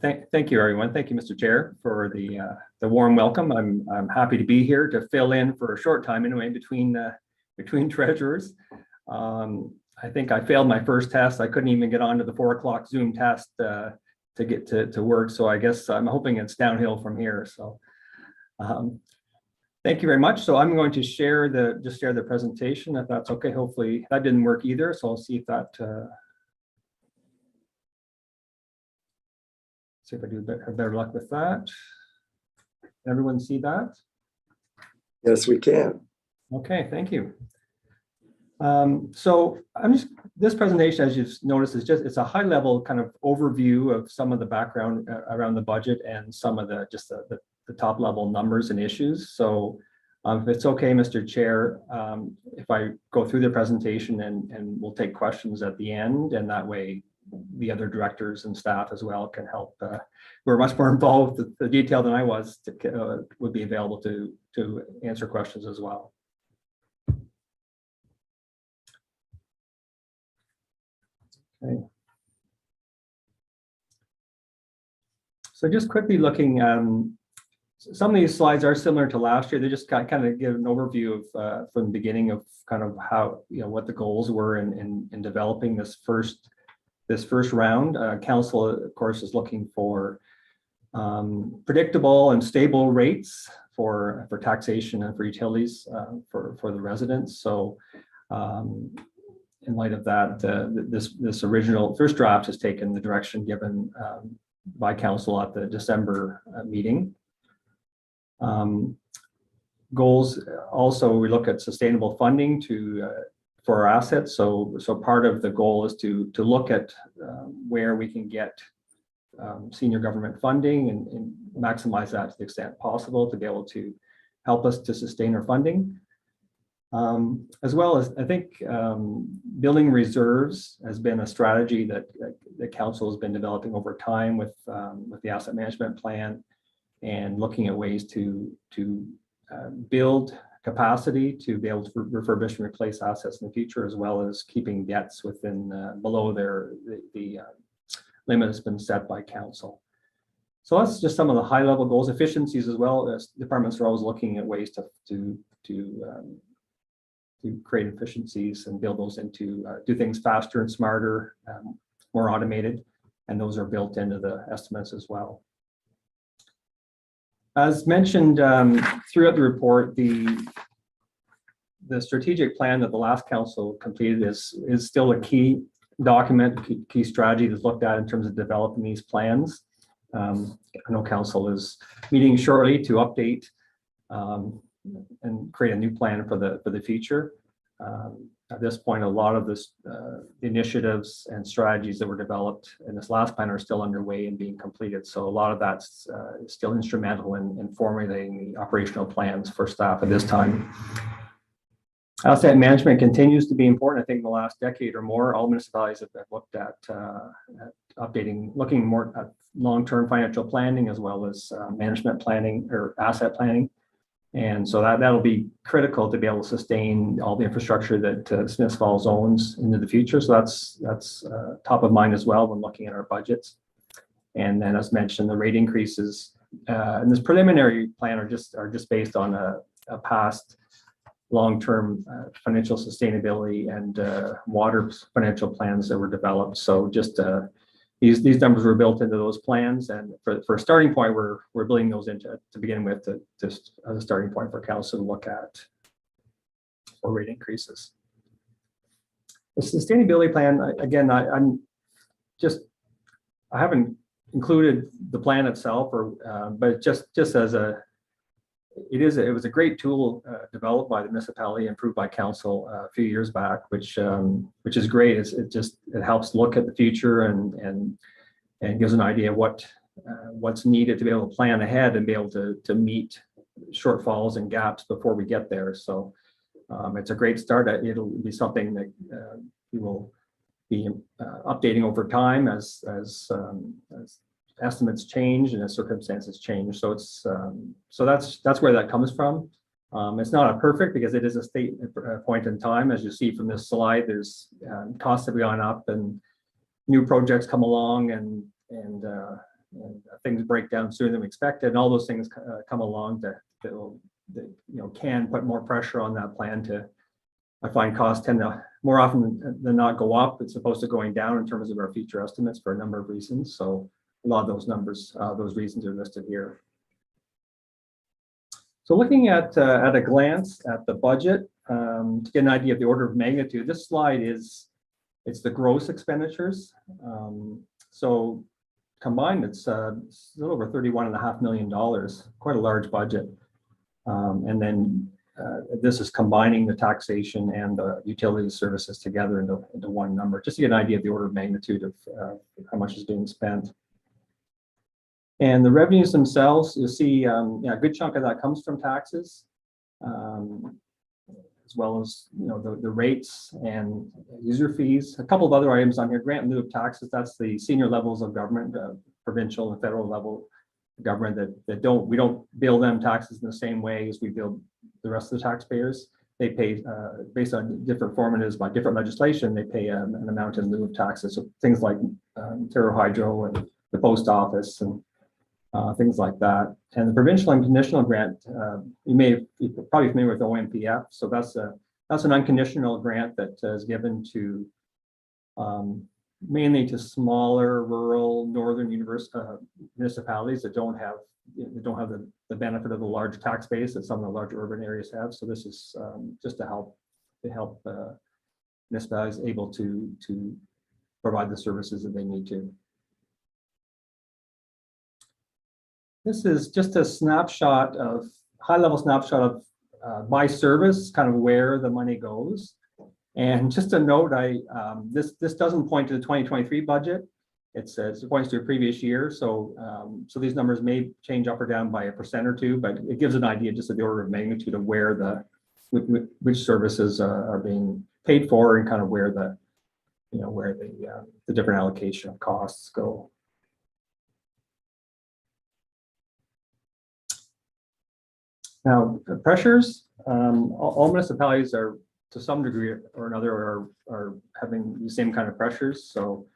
Thank you, everyone. Thank you, Mr. Chair, for the warm welcome. I'm happy to be here to fill in for a short time anyway between treasurers. I think I failed my first test. I couldn't even get onto the 4 o'clock Zoom test to get to work. So I guess I'm hoping it's downhill from here. So thank you very much. So I'm going to share the presentation, if that's okay. Hopefully that didn't work either. So I'll see if that. See if I have better luck with that. Everyone see that? Yes, we can. Okay, thank you. So this presentation, as you've noticed, it's a high level kind of overview of some of the background around the budget and some of the top level numbers and issues. So if it's okay, Mr. Chair, if I go through the presentation and we'll take questions at the end, and that way the other directors and staff as well can help. We're much more involved with the detail than I was, would be available to answer questions as well. Okay. So just quickly looking, some of these slides are similar to last year. They just kind of give an overview of from the beginning of kind of how, what the goals were in developing this first round. Council, of course, is looking for Predictable and stable rates for taxation and for utilities for the residents. So in light of that, this original first draft has taken the direction given by council at the December meeting. Goals also, we look at sustainable funding for our assets. So part of the goal is to look at where we can get senior government funding and maximize that to the extent possible to be able to help us to sustain our funding. As well as, I think, building reserves has been a strategy that the council has been developing over time with the asset management plan, and looking at ways to build capacity to be able to refurbish and replace assets in the future, as well as keeping debts within below the limit that's been set by council. So that's just some of the high level goals. Efficiencies as well, as departments are always looking at ways to create efficiencies and build those into do things faster and smarter, more automated, and those are built into the estimates as well. As mentioned throughout the report, the strategic plan that the last council completed is still a key document, key strategy that's looked at in terms of developing these plans. I know council is meeting shortly to update and create a new plan for the future. At this point, a lot of this initiatives and strategies that were developed in this last plan are still underway and being completed. So a lot of that's still instrumental in formulating the operational plans for staff at this time. Asset management continues to be important. I think in the last decade or more, all municipalities have looked at updating, looking more at long-term financial planning as well as management planning or asset planning. And so that'll be critical to be able to sustain all the infrastructure that Smiths Falls owns into the future. So that's top of mind as well when looking at our budgets. And then, as mentioned, the rate increases in this preliminary plan are just based on a past long-term financial sustainability and water financial plans that were developed. So just these numbers were built into those plans, and for a starting point, we're building those into to begin with, just as a starting point for council to look at for rate increases. The sustainability plan, again, I haven't included the plan itself, but just as it was a great tool developed by the municipality, improved by council a few years back, which is great. It helps look at the future and gives an idea of what's needed to be able to plan ahead and be able to meet shortfalls and gaps before we get there. So it's a great start. It'll be something that we will be updating over time as estimates change and as circumstances change. So it's so that's where that comes from. It's not a perfect, because it is a state point in time. As you see from this slide, there's costs have gone up and new projects come along and things break down sooner than we expected, and all those things come along that can put more pressure on that plan. I find costs tend to more often than not go up. It's supposed to going down in terms of our future estimates for a number of reasons. So a lot of those numbers, those reasons are listed here. So looking at a glance at the budget, to get an idea of the order of magnitude, this slide it's the gross expenditures. So combined, it's a little over $31.5 million, quite a large budget. And then this is combining the taxation and the utility services together into one number, just to get an idea of the order of magnitude of how much is being spent. And the revenues themselves, you'll see a good chunk of that comes from taxes, as well as the rates and user fees. A couple of other items on here: grant in lieu of taxes. That's the senior levels of government, provincial and federal level government that we don't bill them taxes in the same way as we bill the rest of the taxpayers. They pay based on different formatives by different legislation. They pay an amount in lieu of taxes. So things like Ontario Hydro and the post office and things like that. And the provincial and conditional grant, you're probably familiar with OMPF. So that's an unconditional grant that is given to mainly to smaller rural northern municipalities that don't have the benefit of the large tax base that some of the larger urban areas have. So this is just to help municipalities able to provide the services that they need to. This is just a snapshot of high-level snapshot of by service, kind of where the money goes. And just a note, this doesn't point to the 2023 budget. It points to a previous year. So so these numbers may change up or down by 1% or 2%, but it gives an idea just of the order of magnitude of where which services are being paid for and kind of where the different allocation of costs go. Now, the pressures, all municipalities are to some degree or another are having the same kind of pressures. So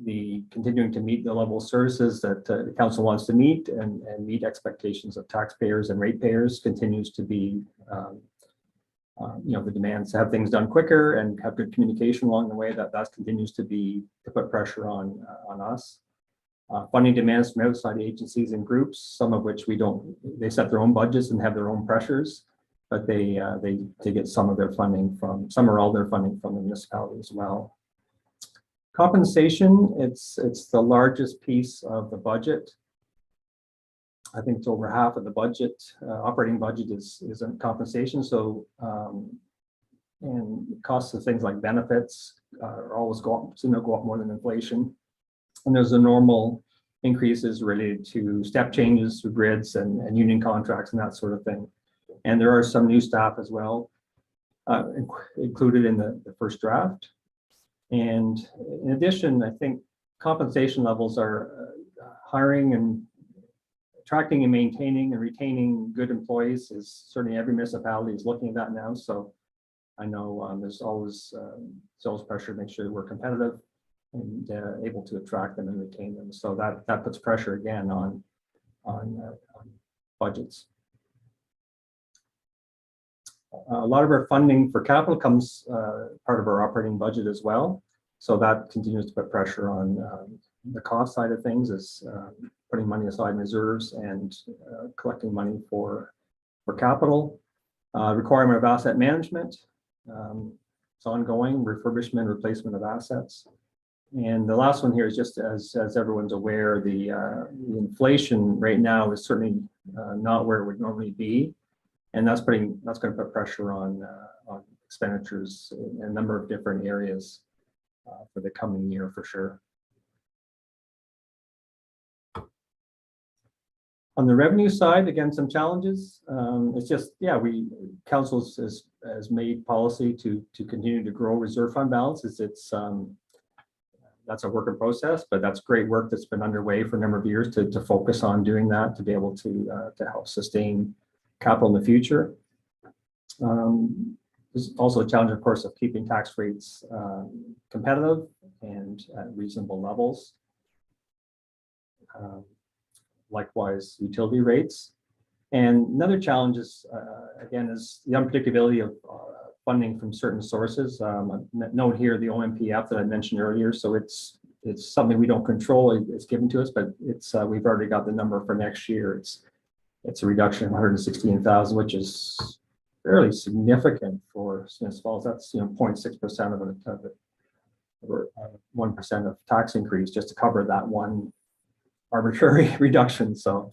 the continuing to meet the level of services that the council wants to meet and meet expectations of taxpayers and ratepayers continues to be, the demands to have things done quicker and have good communication along the way. That continues to put pressure on us. Funding demands from outside agencies and groups, some of which they set their own budgets and have their own pressures, but they get some of their funding some or all their funding from the municipality as well. Compensation, it's the largest piece of the budget. I think it's over half of the budget. Operating budget is in compensation. So and costs of things like benefits are always seem to go up more than inflation. And there's the normal increases related to step changes to grids and union contracts and that sort of thing. And there are some new staff as well included in the first draft. And in addition, I think compensation levels are hiring and attracting and maintaining and retaining good employees is certainly every municipality is looking at that now. So I know there's always sales pressure to make sure that we're competitive and able to attract them and retain them. So that puts pressure again on budgets. A lot of our funding for capital comes part of our operating budget as well. So that continues to put pressure on the cost side of things, is putting money aside in reserves and collecting money for capital. Requirement of asset management. It's ongoing refurbishment, replacement of assets. And the last one here is just as everyone's aware, the inflation right now is certainly not where it would normally be. And that's going to put pressure on expenditures in a number of different areas for the coming year for sure. On the revenue side, again, some challenges. It's just, council has made policy to continue to grow reserve fund balances. That's a work in process, but that's great work that's been underway for a number of years to focus on doing that, to be able to help sustain capital in the future. There's also a challenge, of course, of keeping tax rates competitive and at reasonable levels. Likewise, utility rates. And another challenge is, again, is the unpredictability of funding from certain sources. Note here the OMPF that I mentioned earlier. So it's something we don't control. It's given to us, but we've already got the number for next year. It's a reduction of 116,000, which is fairly significant for Smiths Falls. That's 0.6% of it, or 1% of tax increase just to cover that one arbitrary reduction. So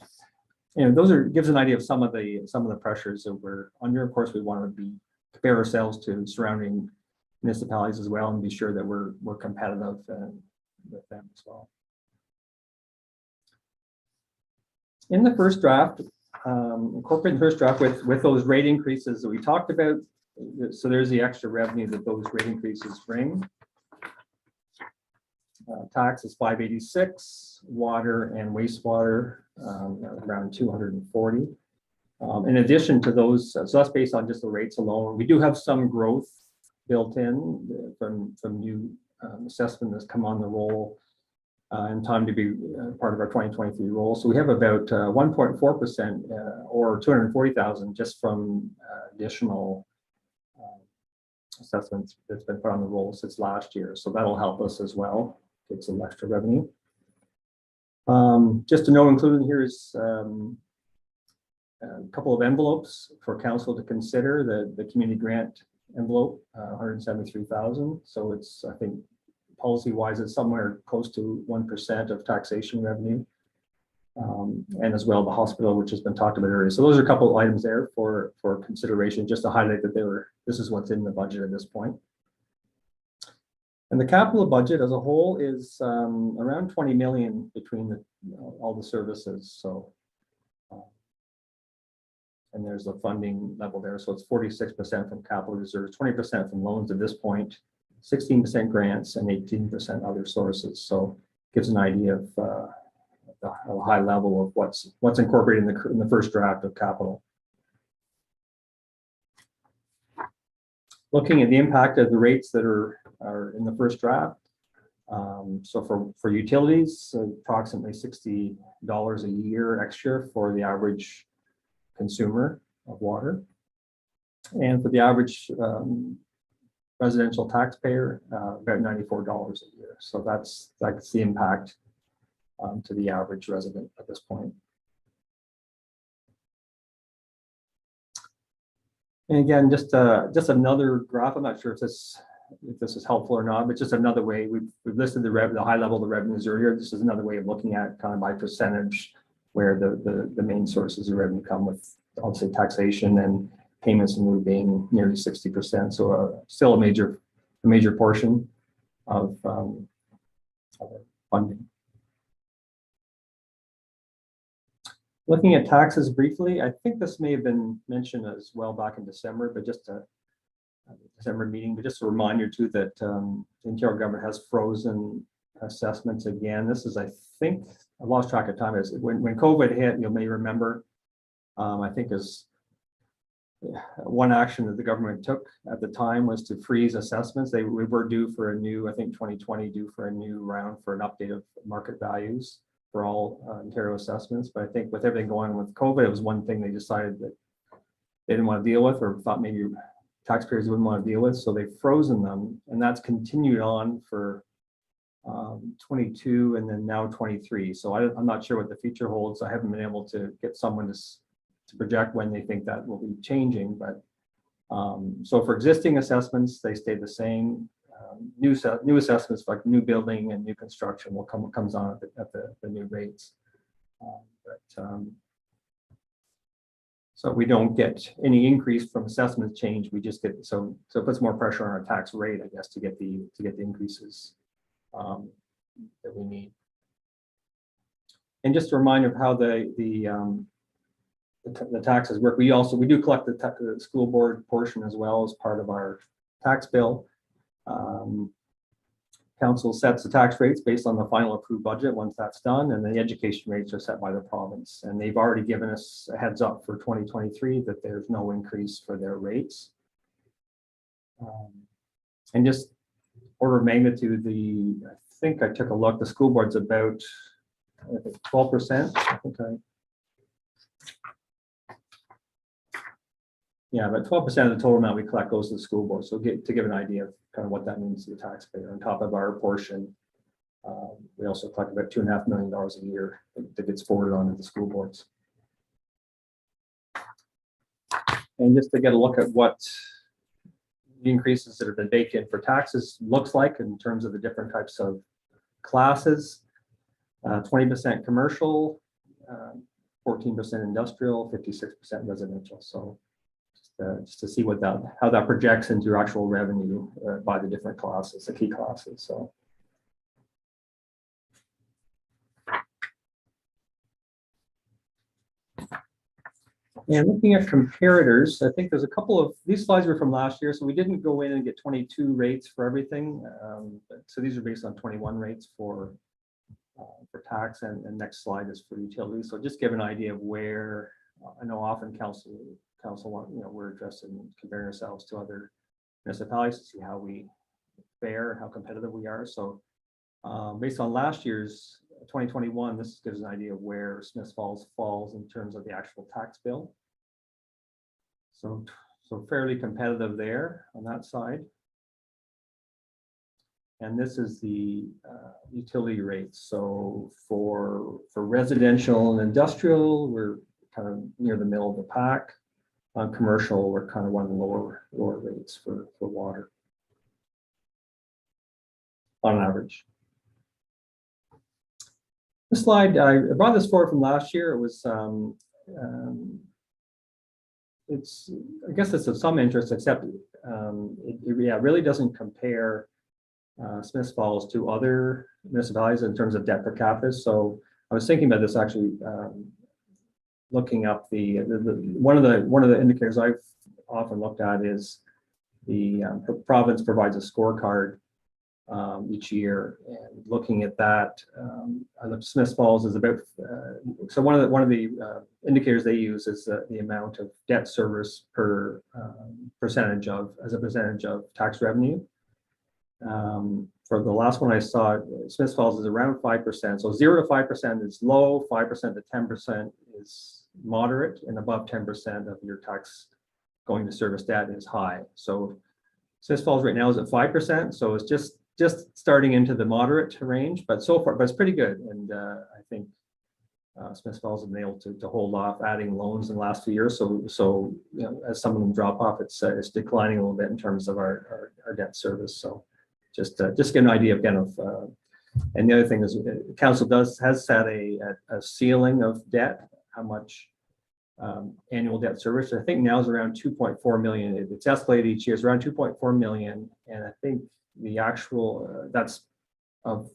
gives an idea of some of the pressures that we're under. Of course, we want to compare ourselves to surrounding municipalities as well and be sure that we're competitive with them as well. In the first draft, incorporating the first draft with those rate increases that we talked about. So there's the extra revenue that those rate increases bring. Tax is 586, water and wastewater around 240. In addition to those, so that's based on just the rates alone. We do have some growth built in from new assessment that's come on the roll in time to be part of our 2023 roll. So we have about 1.4% or 240,000 just from additional assessments that's been put on the roll since last year. So that'll help us as well, get some extra revenue. Just to know, included here is a couple of envelopes for council to consider. The community grant envelope, 173,000. So it's, I think, policy wise, it's somewhere close to 1% of taxation revenue. And as well the hospital, which has been talked about earlier. So those are a couple of items there for consideration, just to highlight that this is what's in the budget at this point. And the capital budget as a whole is around 20 million between all the services. So, and there's a funding level there. So it's 46% from capital reserves, 20% from loans at this point, 16% grants, and 18% other sources. So gives an idea of a high level of what's incorporated in the first draft of capital. Looking at the impact of the rates that are in the first draft. So for utilities, approximately $60 a year extra for the average consumer of water. And for the average residential taxpayer, about $94 a year. So that's the impact to the average resident at this point. And again, just another graph. I'm not sure if this is helpful or not, but just another way we've listed the high level of the revenues earlier. This is another way of looking at kind of by percentage where the main sources of revenue come with, obviously, taxation and payments and lieu being nearly 60%. So still a major portion of funding. Looking at taxes briefly, I think this may have been mentioned as well back in December, but just a December meeting, but just a reminder too that the Ontario government has frozen assessments again. This is, I think, I lost track of time. Is when COVID hit, you may remember, I think is one action that the government took at the time was to freeze assessments. We were due for a new, I think 2020, due for a new round for an update of market values for all Ontario assessments. But I think with everything going on with COVID, it was one thing they decided that they didn't want to deal with, or thought maybe taxpayers wouldn't want to deal with. So they've frozen them, and that's continued on for 22 and then now 23. So I'm not sure what the future holds. I haven't been able to get someone to project when they think that will be changing. But so for existing assessments, they stay the same. New assessments like new building and new construction will comes on at the new rates. So we don't get any increase from assessment change. We just get so it puts more pressure on our tax rate, I guess, to get the increases that we need. And just a reminder of how the taxes work. We do collect the school board portion as well as part of our tax bill. Council sets the tax rates based on the final approved budget once that's done, and the education rates are set by the province. And they've already given us a heads up for 2023 that there's no increase for their rates. And just order of magnitude, I think I took a look, the school board's about 12%. I think yeah, about 12% of the total amount we collect goes to the school board. So to give an idea of kind of what that means to the taxpayer. On top of our portion, we also collect about $2.5 million a year that gets forwarded on to the school boards. And just to get a look at what the increases that have been baked in for taxes looks like in terms of the different types of classes, 20% commercial, 14% industrial, 56% residential. So just to see how that projects into your actual revenue by the different classes, the key classes. So. And looking at comparators, I think there's a couple of, these slides were from last year, so we didn't go in and get 22 rates for everything. So these are based on 21 rates for tax, and next slide is for utilities. So just give an idea of where, I know often council want, we're interested in comparing ourselves to other municipalities to see how we fare, how competitive we are. So based on last year's 2021, this gives an idea of where Smiths Falls falls in terms of the actual tax bill. So So fairly competitive there on that side. And this is the utility rates. So for residential and industrial, we're kind of near the middle of the pack. On commercial, we're kind of one of the lower rates for water on average. This slide, I brought this forward from last year. It was, I guess it's of some interest, except it really doesn't compare Smiths Falls to other municipalities in terms of debt per capita. So I was thinking about this actually, looking up one of the indicators I've often looked at is the province provides a scorecard each year, and looking at that, I looked, Smiths Falls is about so one of the indicators they use is the amount of debt service per percentage of tax revenue. For the last one I saw, Smiths Falls is around 5%. So 0 to 5% is low, 5% to 10% is moderate, and above 10% of your tax going to service debt is high. So Smiths Falls right now is at 5%. So it's just starting into the moderate range, but so far, but it's pretty good. And I think Smiths Falls has been able to hold off adding loans in the last few years. So you know, as some of them drop off, it's declining a little bit in terms of our debt service. So just get an idea again of, and the other thing is council has set a ceiling of debt, how much annual debt service. I think now is around 2.4 million. It's escalated each year. It's around 2.4 million. And I think the actual, that's of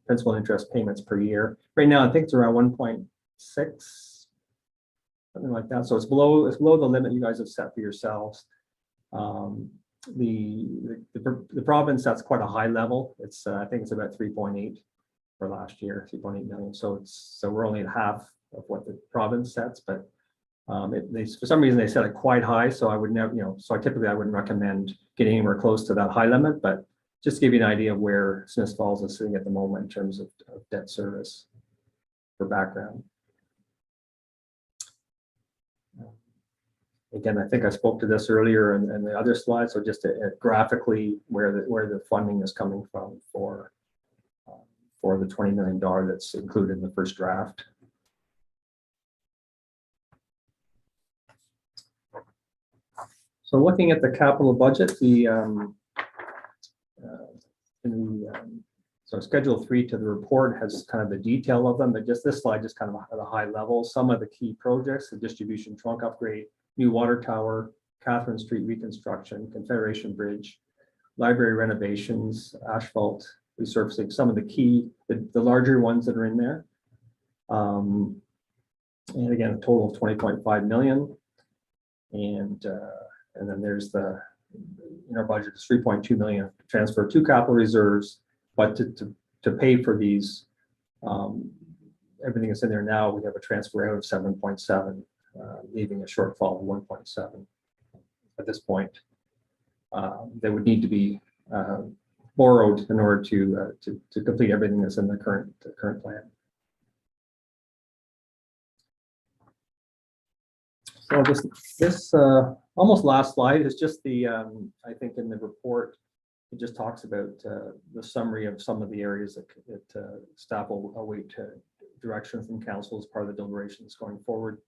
principal and interest payments per year. Right now, I think it's around 1.6, something like that. So it's below the limit you guys have set for yourselves. The province, that's quite a high level. It's I think it's about 3.8 for last year, 3.8 million. So we're only at half of what the province sets, but for some reason they set it quite high. So I would never, so I wouldn't recommend getting anywhere close to that high limit, but just to give you an idea of where Smiths Falls is sitting at the moment in terms of debt service for background. Again, I think I spoke to this earlier in the other slides. So just graphically where the funding is coming from for the $20 million that's included in the first draft. So looking at the capital budget, so Schedule 3 to the report has kind of the detail of them, but just this slide just kind of at a high level. Some of the key projects: the distribution trunk upgrade, new water tower, Catherine Street reconstruction, Confederation Bridge, library renovations, asphalt resurfacing. Some of the key, the larger ones that are in there. And again, a total of 20.5 million. And then there's in our budget is 3.2 million transfer to capital reserves, but to pay for these, everything that's in there now, we have a transfer out of 7.7, leaving a shortfall of 1.7 at this point. They would need to be borrowed in order to complete everything that's in the current plan. So this almost last slide is just the, I think in the report, it just talks about the summary of some of the areas that staff will await direction from council as part of the deliberations going forward.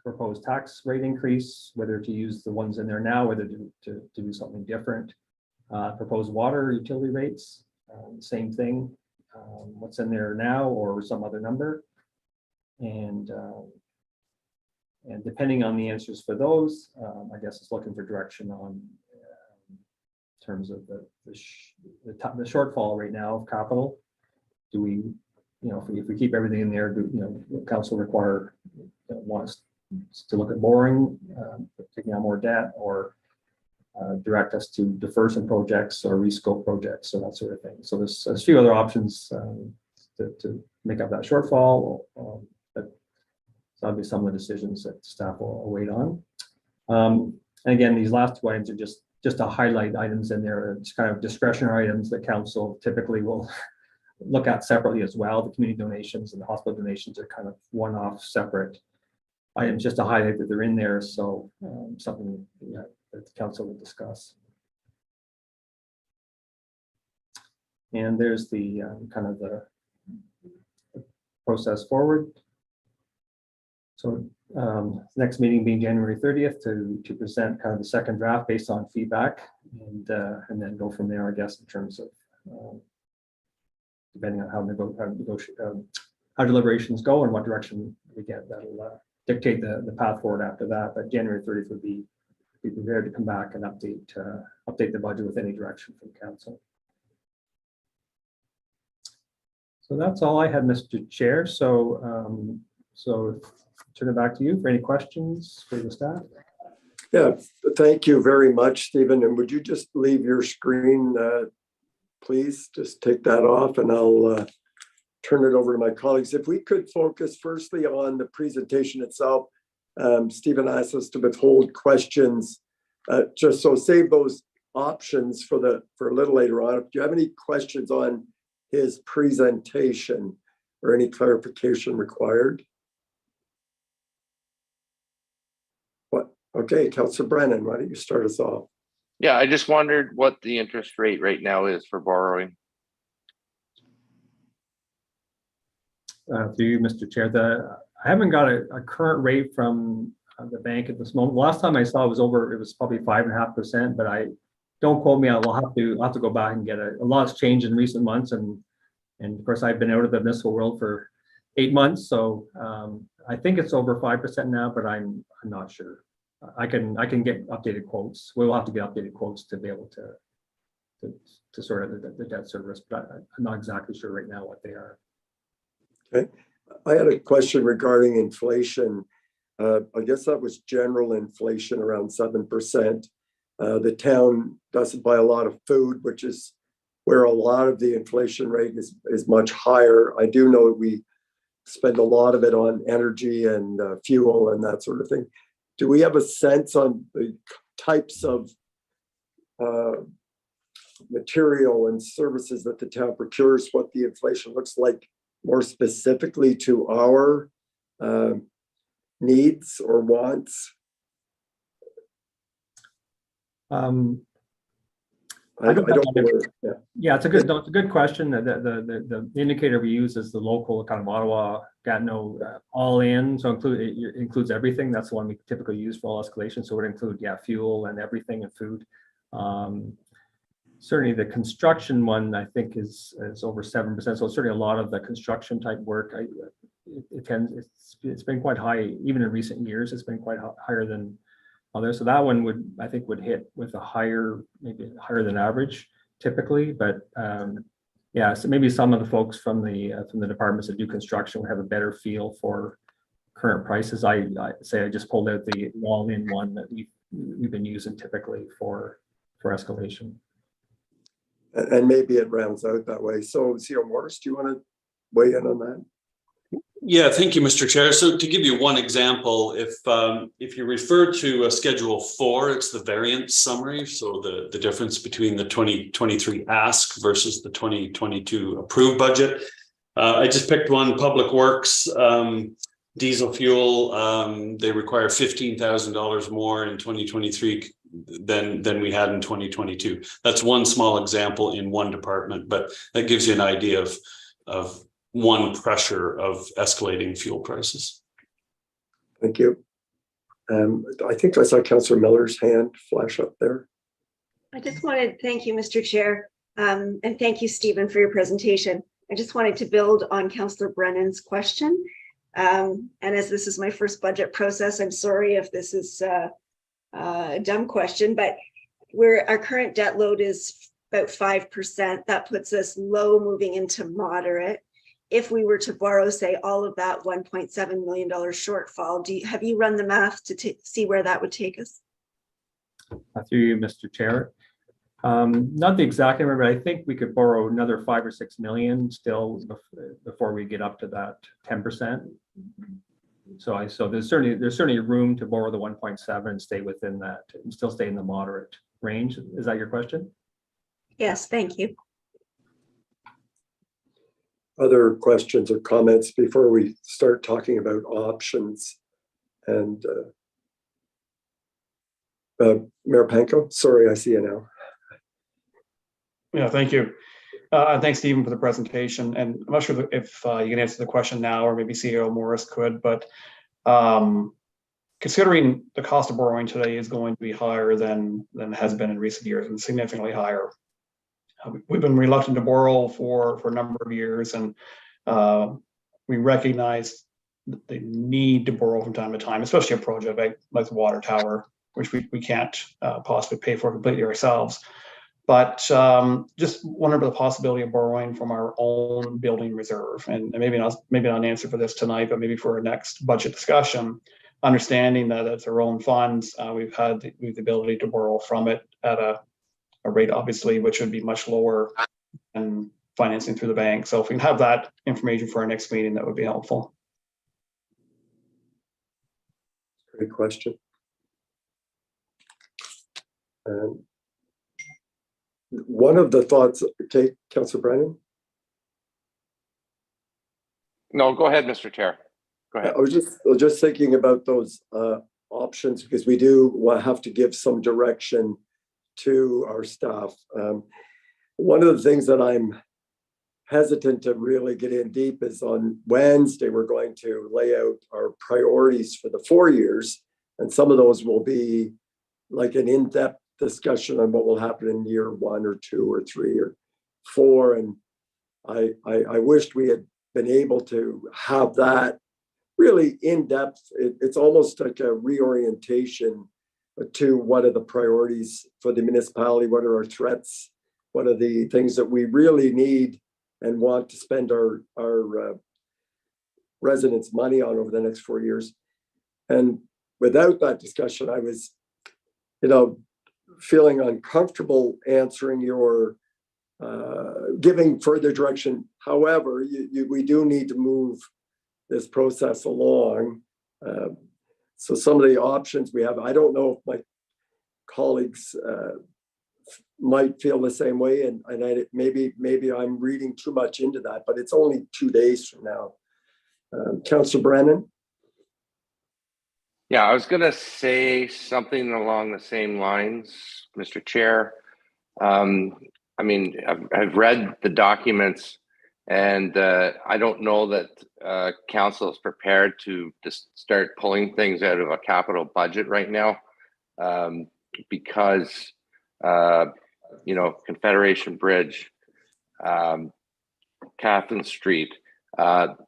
Proposed tax rate increase, whether to use the ones in there now, whether to do something different. Proposed water utility rates, same thing. What's in there now or some other number. And depending on the answers for those, I guess it's looking for direction on in terms of the shortfall right now of capital. Do we, if we keep everything in there, council wants to look at borrowing, taking on more debt, or direct us to defer some projects or rescope projects, so that sort of thing. So there's a few other options to make up that shortfall. That'll be some of the decisions that staff will await on. And again, these last two items are just to highlight items in there. It's kind of discretionary items that council typically will look at separately as well. The community donations and the hospital donations are kind of one-off separate items just to highlight that they're in there. So something that the council will discuss. And there's the kind of the process forward. So next meeting being January 30th to present kind of the second draft based on feedback, and then go from there, I guess, in terms of depending on how deliberations go and what direction we get, that'll dictate the path forward after that. But January 30th would be prepared to come back and update the budget with any direction from council. So that's all I had, Mr. Chair. So turn it back to you for any questions for the staff. Yeah, thank you very much, Stephen. And would you just leave your screen, please? Just take that off and I'll turn it over to my colleagues. If we could focus firstly on the presentation itself. Stephen asked us to withhold questions, just so save those options for a little later on. If you have any questions on his presentation or any clarification required. What? Okay, Councillor Brennan, why don't you start us off? Yeah, I just wondered what the interest rate right now is for borrowing. Through you, Mr. Chair, I haven't got a current rate from the bank at this moment. Last time I saw it was probably 5.5%, but don't quote me. I'll have to go back and get a lot's changed in recent months, and of course I've been out of the municipal world for 8 months, so I think it's over 5% now, but I'm not sure. I can get updated quotes. We will have to get updated quotes to be able to sort of the debt service, but I'm not exactly sure right now what they are. Okay, I had a question regarding inflation. I guess that was general inflation around 7%. The town doesn't buy a lot of food, which is where a lot of the inflation rate is much higher. I do know we spend a lot of it on energy and fuel and that sort of thing. Do we have a sense on the types of material and services that the town procures, what the inflation looks like more specifically to our needs or wants? I don't know. Yeah, it's a good question. The indicator we use is the local kind of Ottawa Gatineau all in, so it includes everything. That's the one we typically use for all escalation. So it would include fuel and everything and food. Certainly the construction one I think is over 7%. So certainly a lot of the construction type work, it's been quite high even in recent years. It's been quite higher than others. So that one would hit with maybe higher than average typically, but so maybe some of the folks from the departments that do construction would have a better feel for current prices. I just pulled out the all-in one that we've been using typically for escalation. And maybe it rounds out that way. So CEO Morris, do you want to weigh in on that? Yeah, thank you, Mr. Chair. So to give you one example, if you refer to Schedule 4, it's the variance summary. So the difference between the 2023 ask versus the 2022 approved budget. I just picked one, Public Works, diesel fuel. They require $15,000 more in 2023 than we had in 2022. That's one small example in one department, but that gives you an idea of one pressure of escalating fuel prices. Thank you. I think I saw Councillor Miller's hand flash up there. I just wanted, thank you, Mr. Chair, and thank you, Stephen, for your presentation. I just wanted to build on Councillor Brennan's question. And as this is my first budget process, I'm sorry if this is a dumb question, but our current debt load is about 5%. That puts us low moving into moderate. If we were to borrow, say, all of that $1.7 million shortfall, have you run the math to see where that would take us? Through you, Mr. Chair. Not the exact number, but I think we could borrow another 5 or 6 million still before we get up to that 10%. So there's certainly room to borrow the 1.7 and stay within that and still stay in the moderate range. Is that your question? Yes, thank you. Other questions or comments before we start talking about options? And Mayor Panko, sorry, I see you now. Yeah, thank you. Thanks, Stephen, for the presentation. And I'm not sure if you can answer the question now, or maybe CEO Morris could, but considering the cost of borrowing today is going to be higher than it has been in recent years, and significantly higher. We've been reluctant to borrow for a number of years, and we recognize the need to borrow from time to time, especially a project like the water tower, which we can't possibly pay for completely ourselves. But just wonder about the possibility of borrowing from our own building reserve, and maybe not an answer for this tonight, but maybe for our next budget discussion. Understanding that it's our own funds, we've had the ability to borrow from it at a rate, obviously, which would be much lower than financing through the bank. So if we can have that information for our next meeting, that would be helpful. Great question. One of the thoughts, okay, Councillor Brennan? No, go ahead, Mr. Chair. Go ahead. I was just thinking about those options, because we do have to give some direction to our staff. One of the things that I'm hesitant to really get in deep is on Wednesday, we're going to lay out our priorities for the 4 years. And some of those will be like an in-depth discussion on what will happen in year 1 or 2 or 3 or 4. And I wished we had been able to have that really in depth. It's almost like a reorientation to what are the priorities for the municipality, what are our threats, what are the things that we really need and want to spend our residents' money on over the next 4 years. And without that discussion, I was, feeling uncomfortable answering your giving further direction. However, we do need to move this process along. So some of the options we have, I don't know if my colleagues might feel the same way, and maybe I'm reading too much into that, but it's only 2 days from now. Councillor Brennan? Yeah, I was going to say something along the same lines, Mr. Chair. I mean, I've read the documents, and I don't know that council is prepared to just start pulling things out of a capital budget right now, because Confederation Bridge, Catherine Street,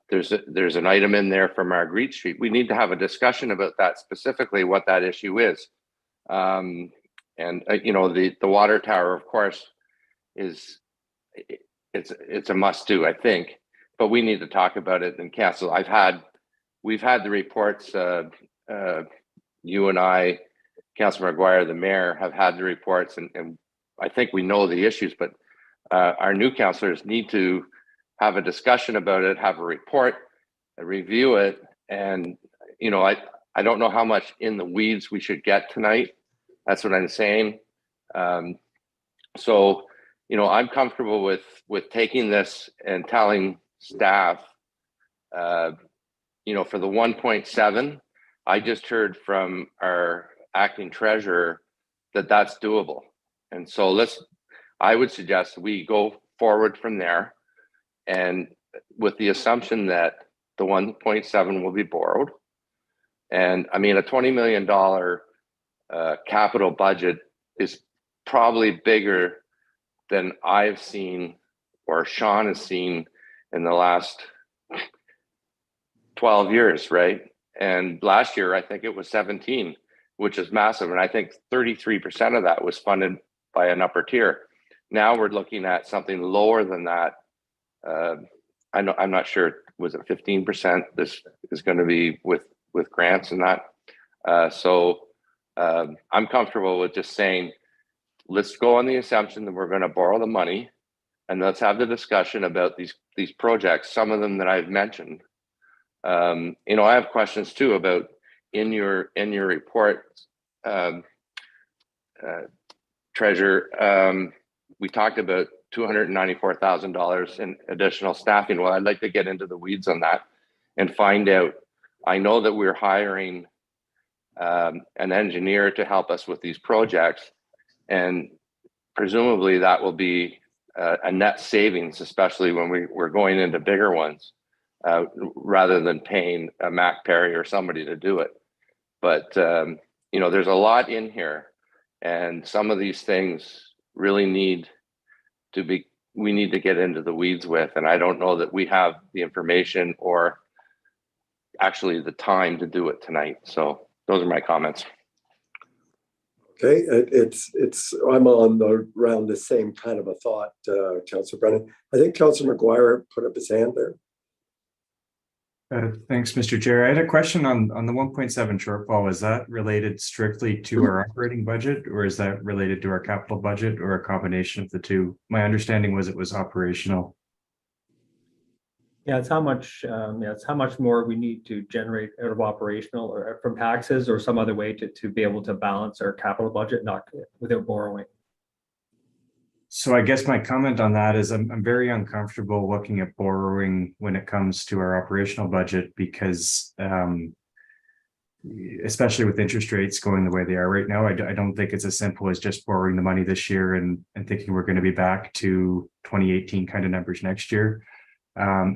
there's an item in there for Marguerite Street. We need to have a discussion about that, specifically what that issue is. And the water tower, of course, it's a must do, I think, but we need to talk about it in council. We've had the reports, you and I, Councillor McGuire, the mayor, have had the reports, and I think we know the issues, but our new councillors need to have a discussion about it, have a report, review it. And, I don't know how much in the weeds we should get tonight. That's what I'm saying. So, I'm comfortable with taking this and telling staff, for the 1.7, I just heard from our acting treasurer that that's doable. And so I would suggest we go forward from there, and with the assumption that the 1.7 will be borrowed. And I mean, a $20 million capital budget is probably bigger than I've seen or Sean has seen in the last 12 years, right? And last year, I think it was 17, which is massive. And I think 33% of that was funded by an upper tier. Now we're looking at something lower than that. I'm not sure, was it 15%? This is going to be with grants and that. So I'm comfortable with just saying, let's go on the assumption that we're going to borrow the money, and let's have the discussion about these projects, some of them that I've mentioned. I have questions too about in your report, Treasurer. We talked about $294,000 in additional staffing. Well, I'd like to get into the weeds on that and find out. I know that we're hiring an engineer to help us with these projects. And presumably that will be a net savings, especially when we're going into bigger ones, rather than paying a Mac Perry or somebody to do it. But, you know, there's a lot in here, and some of these things really need to be, we need to get into the weeds with, and I don't know that we have the information or actually the time to do it tonight. So those are my comments. Okay, I'm on around the same kind of a thought, Councillor Brennan. I think Councillor McGuire put up his hand there. Thanks, Mr. Chair. I had a question on the 1.7 shortfall. Is that related strictly to our operating budget, or is that related to our capital budget, or a combination of the two? My understanding was it was operational. Yeah, it's how much, it's how much more we need to generate out of operational or from taxes or some other way to be able to balance our capital budget, not without borrowing. So I guess my comment on that is I'm very uncomfortable looking at borrowing when it comes to our operational budget, because especially with interest rates going the way they are right now, I don't think it's as simple as just borrowing the money this year and thinking we're going to be back to 2018 kind of numbers next year.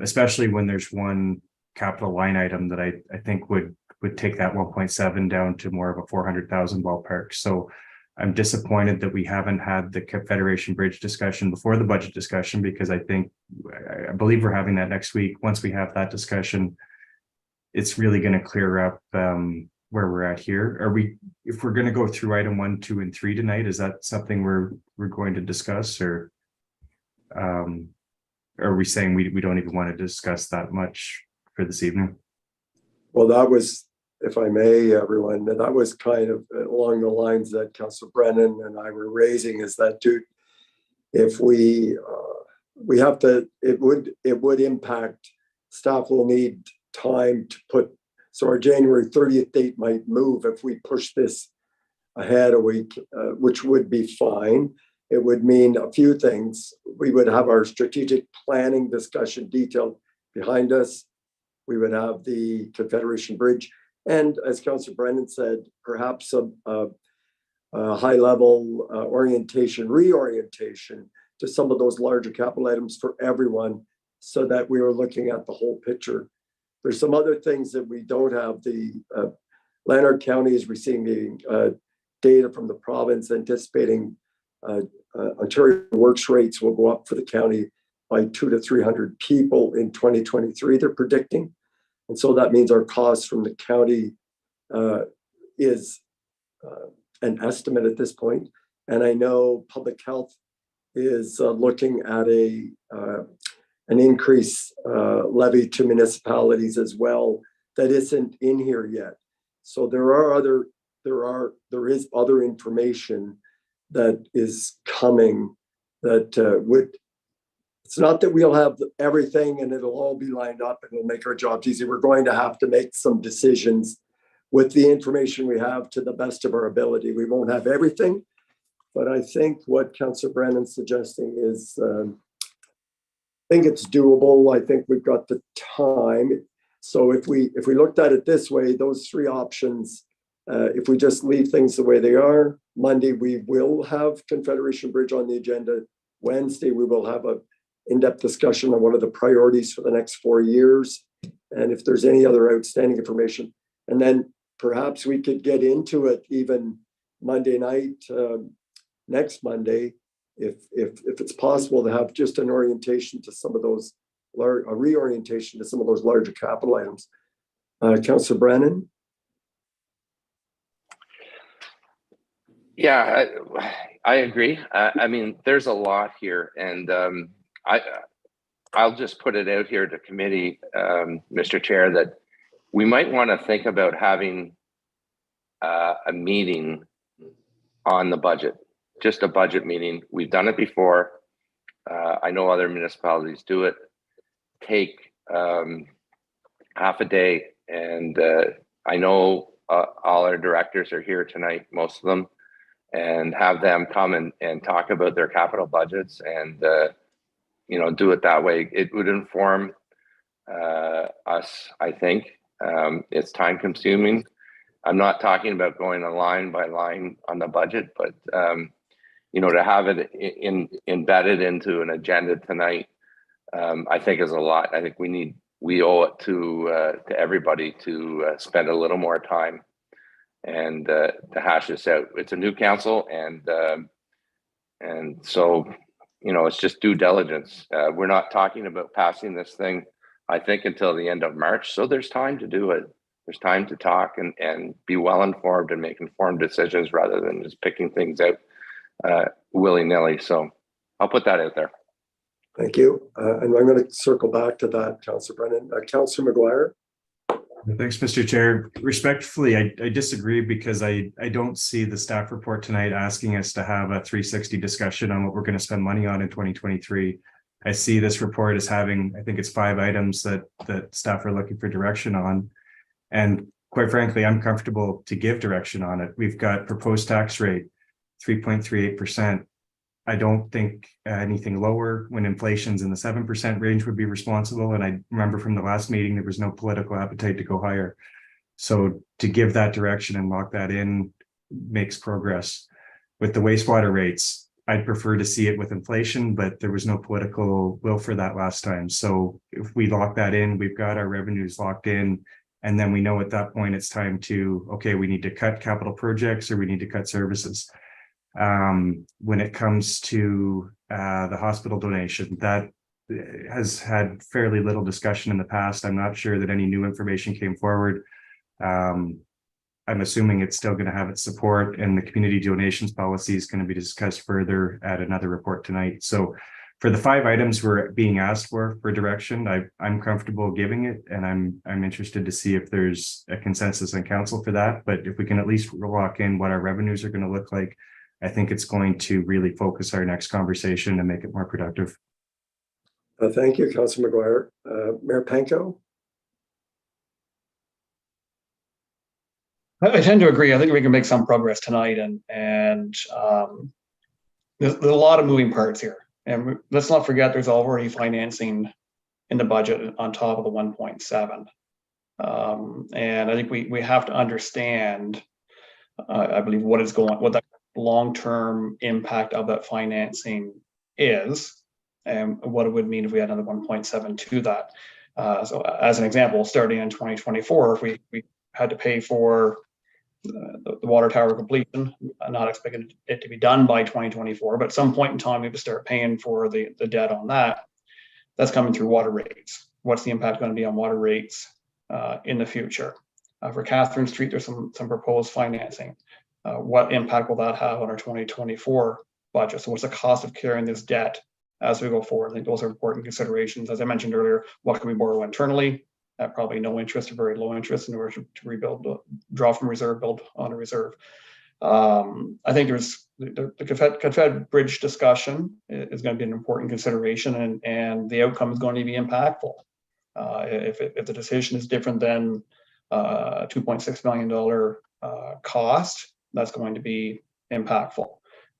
Especially when there's one capital line item that I think would take that 1.7 down to more of a 400,000 ballpark. So I'm disappointed that we haven't had the Confederation Bridge discussion before the budget discussion, because I believe we're having that next week. Once we have that discussion, it's really going to clear up where we're at here. If we're going to go through item 1, 2, and 3 tonight, is that something we're going to discuss, or are we saying we don't even want to discuss that much for this evening? Well, that was, if I may, everyone, that was kind of along the lines that Councillor Brennan and I were raising, is that, dude, if we have to, it would impact, staff will need time to put, so our January 30th date might move if we push this ahead a week, which would be fine. It would mean a few things. We would have our strategic planning discussion detailed behind us. We would have the Confederation Bridge. And as Councillor Brennan said, perhaps a high-level reorientation to some of those larger capital items for everyone, so that we are looking at the whole picture. There's some other things that we don't have. The Lanark County is receiving data from the province anticipating Ontario works rates will go up for the county by 200 to 300 people in 2023, they're predicting. And so that means our cost from the county is an estimate at this point. And I know public health is looking at an increase levy to municipalities as well that isn't in here yet. So there is other information that is coming that it's not that we'll have everything and it'll all be lined up and it'll make our jobs easy. We're going to have to make some decisions with the information we have to the best of our ability. We won't have everything, but I think what Councillor Brennan's suggesting is, I think it's doable. I think we've got the time. So if we looked at it this way, those 3 options, if we just leave things the way they are, Monday we will have Confederation Bridge on the agenda. Wednesday we will have an in-depth discussion on what are the priorities for the next 4 years, and if there's any other outstanding information. And then perhaps we could get into it even Monday night, next Monday, if it's possible to have just an orientation to some of those, a reorientation to some of those larger capital items. Councillor Brennan? Yeah, I agree. I mean, there's a lot here, and I'll just put it out here to committee, Mr. Chair, that we might want to think about having a meeting on the budget, just a budget meeting. We've done it before. I know other municipalities do it. Take half a day, and I know all our directors are here tonight, most of them, and have them come and talk about their capital budgets and do it that way. It would inform us, I think. It's time consuming, I'm not talking about going line by line on the budget, but to have it embedded into an agenda tonight, I think is a lot. I think we owe it to everybody to spend a little more time and to hash this out. It's a new council, and so it's just due diligence. We're not talking about passing this thing, I think, until the end of March. So there's time to do it. There's time to talk and be well informed and make informed decisions rather than just picking things out willy-nilly. So I'll put that out there. Thank you. And I'm going to circle back to that, Councillor Brennan. Councillor McGuire. Thanks, Mr. Chair. Respectfully, I disagree because I don't see the staff report tonight asking us to have a 360 discussion on what we're going to spend money on in 2023. I see this report as having, I think it's 5 items that staff are looking for direction on. And quite frankly, I'm comfortable to give direction on it. We've got proposed tax rate, 3.38%. I don't think anything lower when inflation's in the 7% range would be responsible. And I remember from the last meeting, there was no political appetite to go higher. So to give that direction and lock that in makes progress. With the wastewater rates, I'd prefer to see it with inflation, but there was no political will for that last time. So if we lock that in, we've got our revenues locked in. And then we know at that point it's time to, okay, we need to cut capital projects or we need to cut services. When it comes to the hospital donation, that has had fairly little discussion in the past. I'm not sure that any new information came forward. I'm assuming it's still going to have its support, and the community donations policy is going to be discussed further at another report tonight. So for the 5 items we're being asked for direction, I'm comfortable giving it, and I'm interested to see if there's a consensus on council for that. But if we can at least lock in what our revenues are going to look like, I think it's going to really focus our next conversation and make it more productive. Thank you, Councillor McGuire. Mayor Panko. I tend to agree. I think we can make some progress tonight, and there's a lot of moving parts here. And let's not forget, there's already financing in the budget on top of the 1.7. And I think we have to understand, I believe, what that long-term impact of that financing is, and what it would mean if we had another 1.7 to that. So as an example, starting in 2024, if we had to pay for the water tower completion, I'm not expecting it to be done by 2024, but at some point in time, we have to start paying for the debt on that. That's coming through water rates. What's the impact going to be on water rates in the future? For Catherine Street, there's some proposed financing. What impact will that have on our 2024 budget? So what's the cost of carrying this debt as we go forward? I think those are important considerations. As I mentioned earlier, what can we borrow internally at probably no interest or very low interest in order to rebuild, draw from reserve, build on a reserve. I think there's the Confed Bridge discussion is going to be an important consideration, and the outcome is going to be impactful. If the decision is different than $2.6 million cost, that's going to be impactful.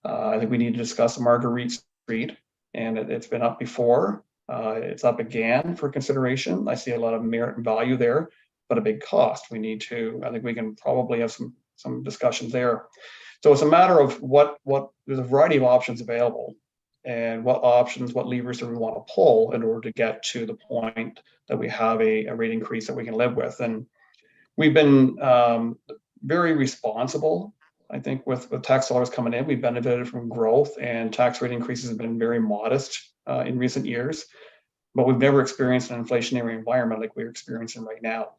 I think we need to discuss Marguerite Street, and it's been up before. It's up again for consideration. I see a lot of merit and value there, but a big cost. I think we can probably have some discussions there. So it's a matter of there's a variety of options available, and what levers do we want to pull in order to get to the point that we have a rate increase that we can live with. And we've been very responsible. I think with tax dollars coming in, we've benefited from growth, and tax rate increases have been very modest in recent years, but we've never experienced an inflationary environment like we're experiencing right now.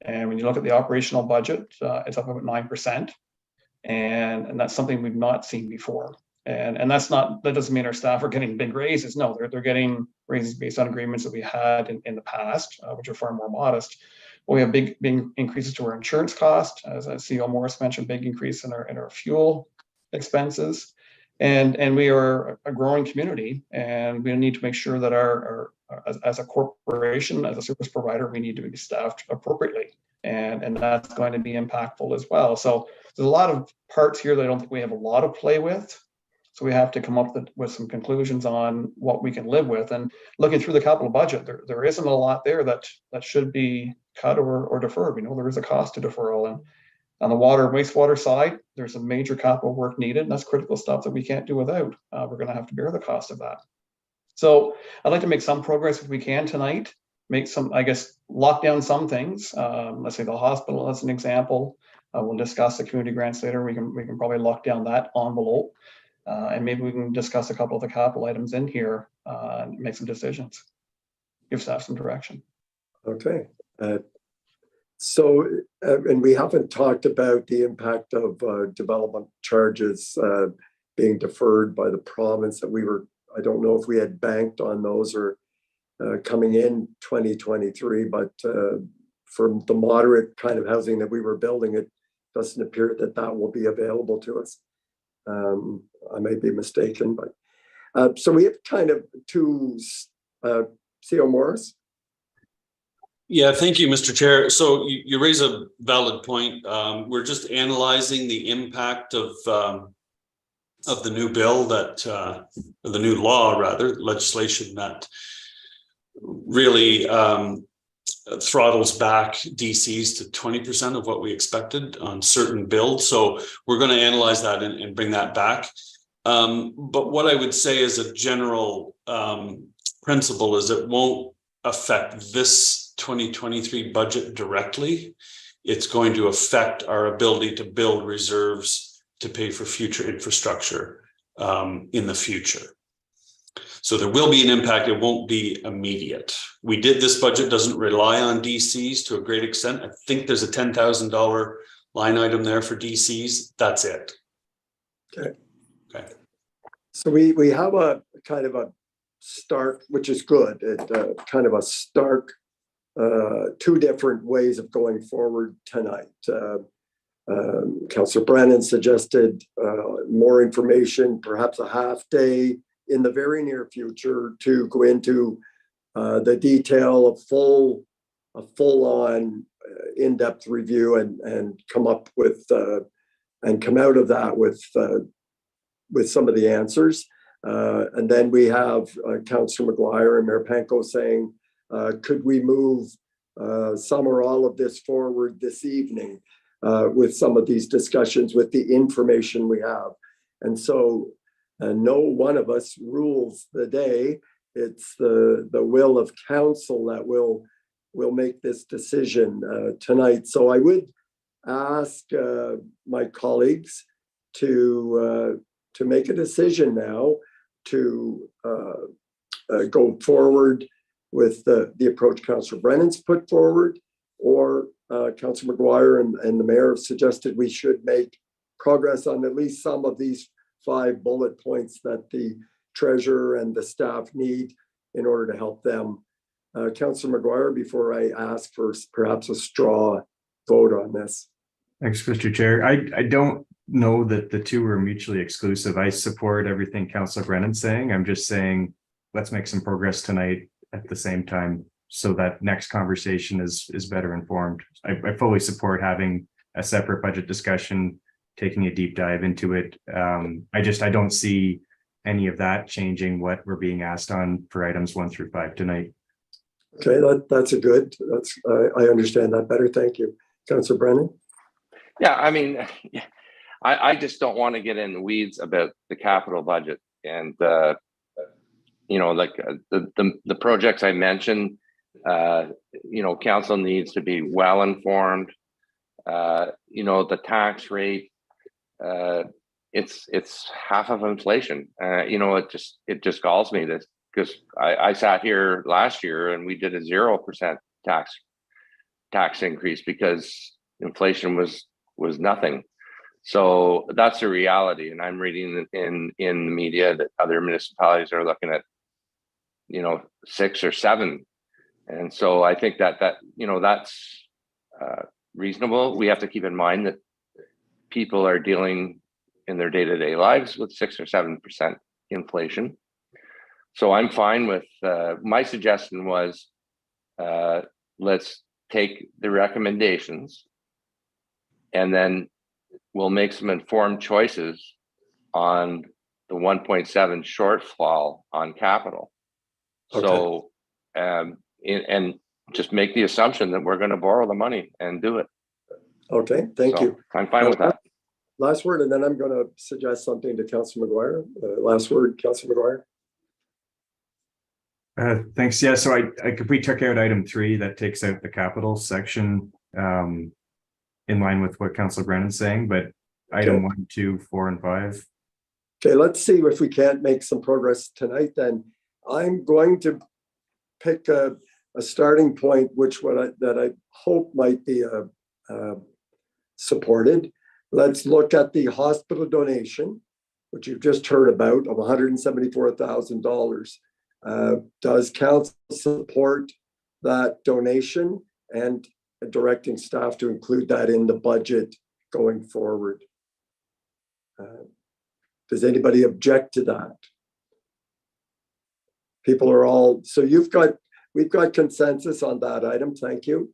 And when you look at the operational budget, it's up about 9%, and that's something we've not seen before. And that doesn't mean our staff are getting big raises. No, they're getting raises based on agreements that we had in the past, which are far more modest. But we have big increases to our insurance cost, as CEO Morris mentioned, big increase in our fuel expenses. And we are a growing community, and we need to make sure that as a corporation, as a service provider, we need to be staffed appropriately. And that's going to be impactful as well. So there's a lot of parts here that I don't think we have a lot of play with. So we have to come up with some conclusions on what we can live with. And looking through the capital budget, there isn't a lot there that should be cut or deferred. We know there is a cost to deferral, On the water and wastewater side, there's a major capital work needed, and that's critical stuff that we can't do without. We're going to have to bear the cost of that. So I'd like to make some progress if we can tonight, make some, I guess, lock down some things. Let's say the hospital as an example. We'll discuss the community grants later. We can probably lock down that envelope. And maybe we can discuss a couple of the capital items in here and make some decisions, give staff some direction. Okay. And we haven't talked about the impact of development charges being deferred by the province that I don't know if we had banked on those or coming in 2023, but for the moderate kind of housing that we were building, it doesn't appear that that will be available to us. I may be mistaken, but so we have kind of two, CO Morris. Yeah, thank you, Mr. Chair. So you raise a valid point. We're just analyzing the impact of the new bill that, or the new law rather, legislation that really throttles back DCs to 20% of what we expected on certain builds. So we're going to analyze that and bring that back. But what I would say as a general principle is it won't affect this 2023 budget directly. It's going to affect our ability to build reserves to pay for future infrastructure in the future. So there will be an impact. It won't be immediate. This budget doesn't rely on DCs to a great extent. I think there's a $10,000 line item there for DCs. That's it. Okay. Okay. So we have a kind of a stark, which is good, kind of a stark, two different ways of going forward tonight. Councillor Brennan suggested more information, perhaps a half day in the very near future to go into the detail of a full-on in-depth review and come up with and come out of that with some of the answers. And then we have Councillor McGuire and Mayor Panko saying, could we move some or all of this forward this evening with some of these discussions with the information we have? And so no one of us rules the day. It's the will of council that will make this decision tonight. So I would ask my colleagues to make a decision now to go forward with the approach Councillor Brennan's put forward, or Councillor McGuire and the mayor have suggested we should make progress on at least some of these 5 bullet points that the treasurer and the staff need in order to help them. Councillor McGuire, before I ask for perhaps a straw vote on this. Thanks, Mr. Chair. I don't know that the two are mutually exclusive. I support everything Councillor Brennan's saying. I'm just saying, let's make some progress tonight at the same time so that next conversation is better informed. I fully support having a separate budget discussion, taking a deep dive into it. I don't see any of that changing what we're being asked on for items 1 through 5 tonight. Okay, that's a good, I understand that better. Thank you. Councillor Brennan? Yeah, I mean, I just don't want to get in the weeds about the capital budget. And, like the projects I mentioned, council needs to be well informed. The tax rate, it's half of inflation. It just galls me this, because I sat here last year and we did a 0% tax increase because inflation was nothing. So that's a reality. And I'm reading in the media that other municipalities are looking at 6 or 7. And so I think that's reasonable. We have to keep in mind that people are dealing in their day-to-day lives with 6 or 7% inflation. So I'm fine with, my suggestion was, let's take the recommendations and then we'll make some informed choices on the 1.7 shortfall on capital. Okay. So, and just make the assumption that we're going to borrow the money and do it. Okay, thank So you. I'm fine with that. Last word, and then I'm going to suggest something to Councillor McGuire. Last word, Councillor McGuire. Thanks. Yeah, so if we took out item 3, that takes out the capital section, in line with what Councillor Brennan's saying, but item Okay. 1, 2, 4, and 5. Okay, let's see if we can't make some progress tonight then. I'm going to pick a starting point, that I hope might be supported. Let's look at the hospital donation, which you've just heard about, of $174,000. Does council support that donation and directing staff to include that in the budget going forward? Does anybody object to that? People are all, so we've got consensus on that item. Thank you.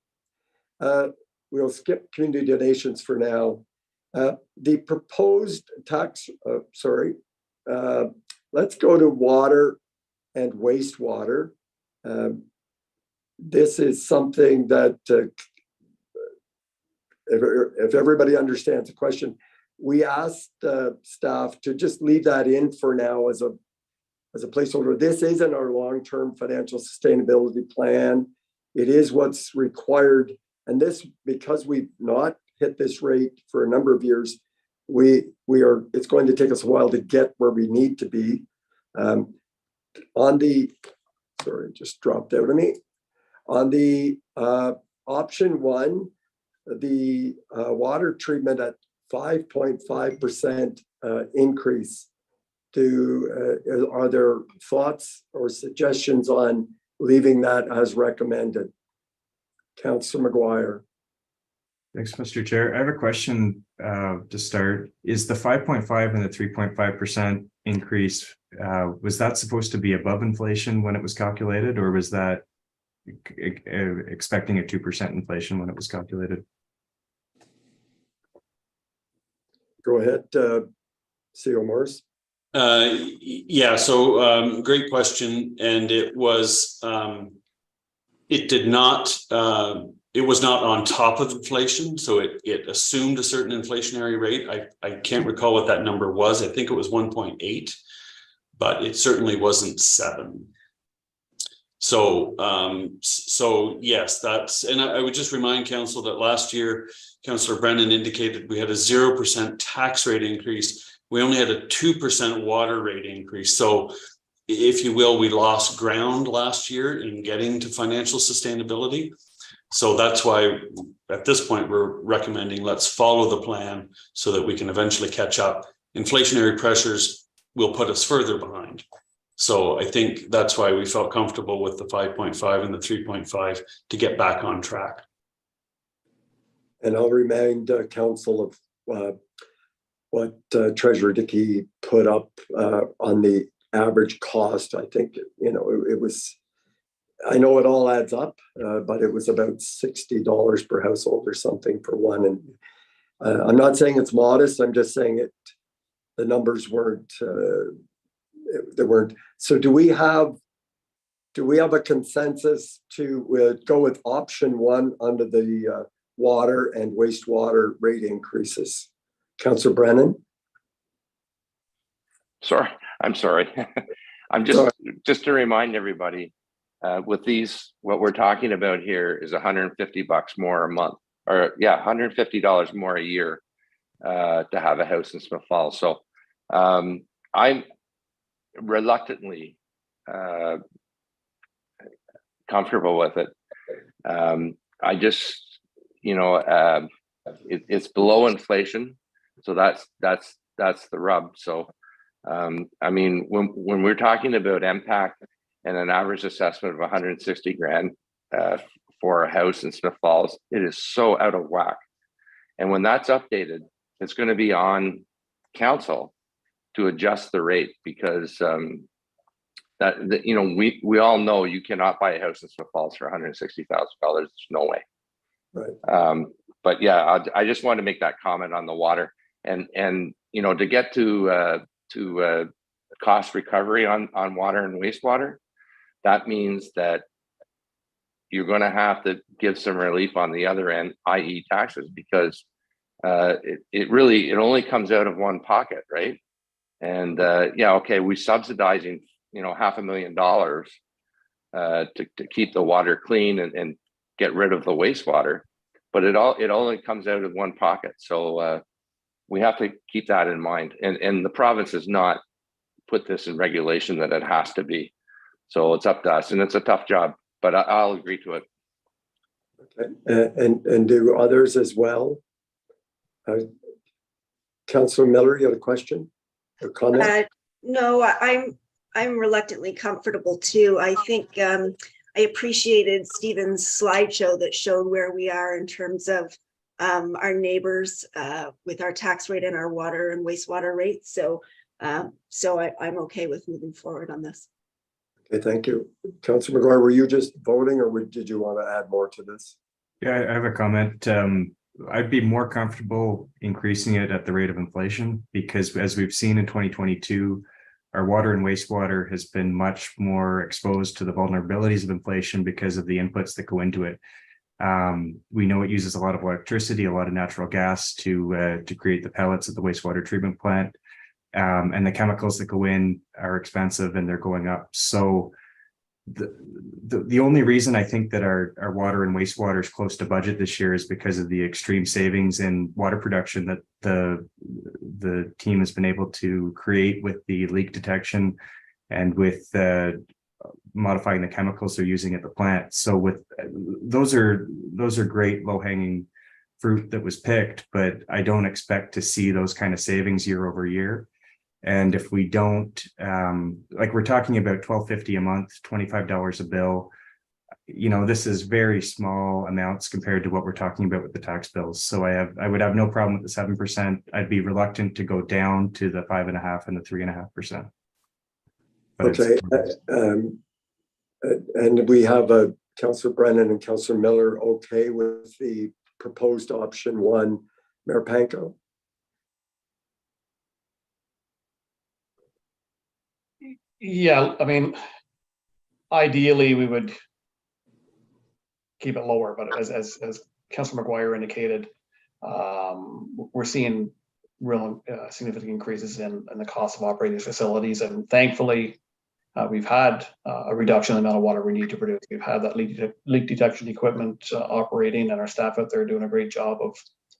We'll skip community donations for now. The proposed tax, let's go to water and wastewater. This is something that, if everybody understands the question, we asked staff to just leave that in for now as a placeholder. This isn't our long-term financial sustainability plan. It is what's required. And this, because we've not hit this rate for a number of years, it's going to take us a while to get where we need to be. Just dropped out of me. On the option 1, the water treatment at 5.5% increase. Are there thoughts or suggestions on leaving that as recommended? Councillor McGuire. Thanks, Mr. Chair. I have a question to start. Is the 5.5 and the 3.5% increase, was that supposed to be above inflation when it was calculated, or was that expecting a 2% inflation when it was calculated? Go ahead, CEO Morris. Yeah, so great question. And it was, it was not on top of inflation. So it assumed a certain inflationary rate. I can't recall what that number was. I think it was 1.8, but it certainly wasn't 7. So yes, and I would just remind council that last year, Councillor Brennan indicated we had a 0% tax rate increase. We only had a 2% water rate increase. So if you will, we lost ground last year in getting to financial sustainability. So that's why at this point, we're recommending let's follow the plan so that we can eventually catch up. Inflationary pressures will put us further behind. So I think that's why we felt comfortable with the 5.5 and the 3.5 to get back on track. And I'll remind council of what Treasurer Dickey put up on the average cost. I think, it was, I know it all adds up, but it was about $60 per household or something for one. And I'm not saying it's modest. I'm just saying the numbers weren't, they weren't. So do we have a consensus to go with option 1 under the water and wastewater rate increases? Councillor Brennan? I'm sorry. I'm just to remind everybody, with these, what we're talking about here is $150 more a month, or $150 more a year to have a house in Smith Falls. So I'm reluctantly comfortable with it. I just, it's below inflation. So that's the rub. So, I mean, when we're talking about impact and an average assessment of 160 grand for a house in Smith Falls, it is so out of whack. And when that's updated, it's going to be on council to adjust the rate, because we all know you cannot buy a house in Smith Falls for $160,000. There's no way. Right. But yeah, I just wanted to make that comment on the water, and to get to cost recovery on water and wastewater, that means that you're going to have to give some relief on the other end, i.e. taxes, because it only comes out of one pocket, right? And yeah, okay, we're subsidizing, $500,000 to keep the water clean and get rid of the wastewater, but it only comes out of one pocket. So we have to keep that in mind. And the province has not put this in regulation that it has to be. So it's up to us, and it's a tough job, but I'll agree to it. Okay. And do others as well? Councillor Miller, you had a question or comment? No, I'm reluctantly comfortable too. I think I appreciated Stephen's slideshow that showed where we are in terms of our neighbors with our tax rate and our water and wastewater rates. So I'm okay with moving forward on this. Okay, thank you. Councillor McGuire, were you just voting or did you want to add more to this? Yeah, I have a comment. I'd be more comfortable increasing it at the rate of inflation because as we've seen in 2022, our water and wastewater has been much more exposed to the vulnerabilities of inflation because of the inputs that go into it. We know it uses a lot of electricity, a lot of natural gas to create the pellets at the wastewater treatment plant. And the chemicals that go in are expensive and they're going up. So the only reason I think that our water and wastewater is close to budget this year is because of the extreme savings in water production that the team has been able to create with the leak detection and with modifying the chemicals they're using at the plant. So with those are great low-hanging fruit that was picked, but I don't expect to see those kind of savings year over year. And if we don't, like we're talking about $12.50 a month, $25 a bill, this is very small amounts compared to what we're talking about with the tax bills. So I would have no problem with the 7%. I'd be reluctant to go down to the 5.5% and the 3.5%. Okay, and we have Councillor Brennan and Councillor Miller okay with the proposed option 1, Mayor Panko? Yeah, I mean, ideally we would keep it lower, but as Councillor McGuire indicated, we're seeing real significant increases in the cost of operating facilities, and thankfully we've had a reduction in the amount of water we need to produce. We've had that leak detection equipment operating, and our staff out there doing a great job of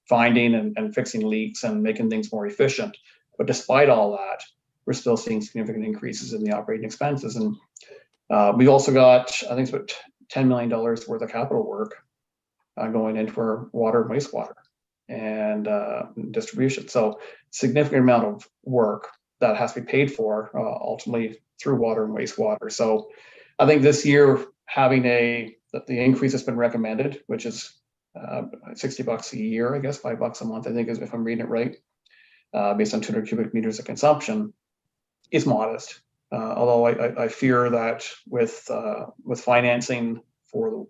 finding and fixing leaks and making things more efficient. But despite all that, we're still seeing significant increases in the operating expenses. And we also got, I think it's about $10 million worth of capital work going into our water and wastewater and distribution. So significant amount of work that has to be paid for ultimately through water and wastewater. So I think this year having the increase that's been recommended, which is $60 a year, I guess, $5 a month, I think is, if I'm reading it right, based on 200 cubic meters of consumption, is modest. Although I fear that with financing for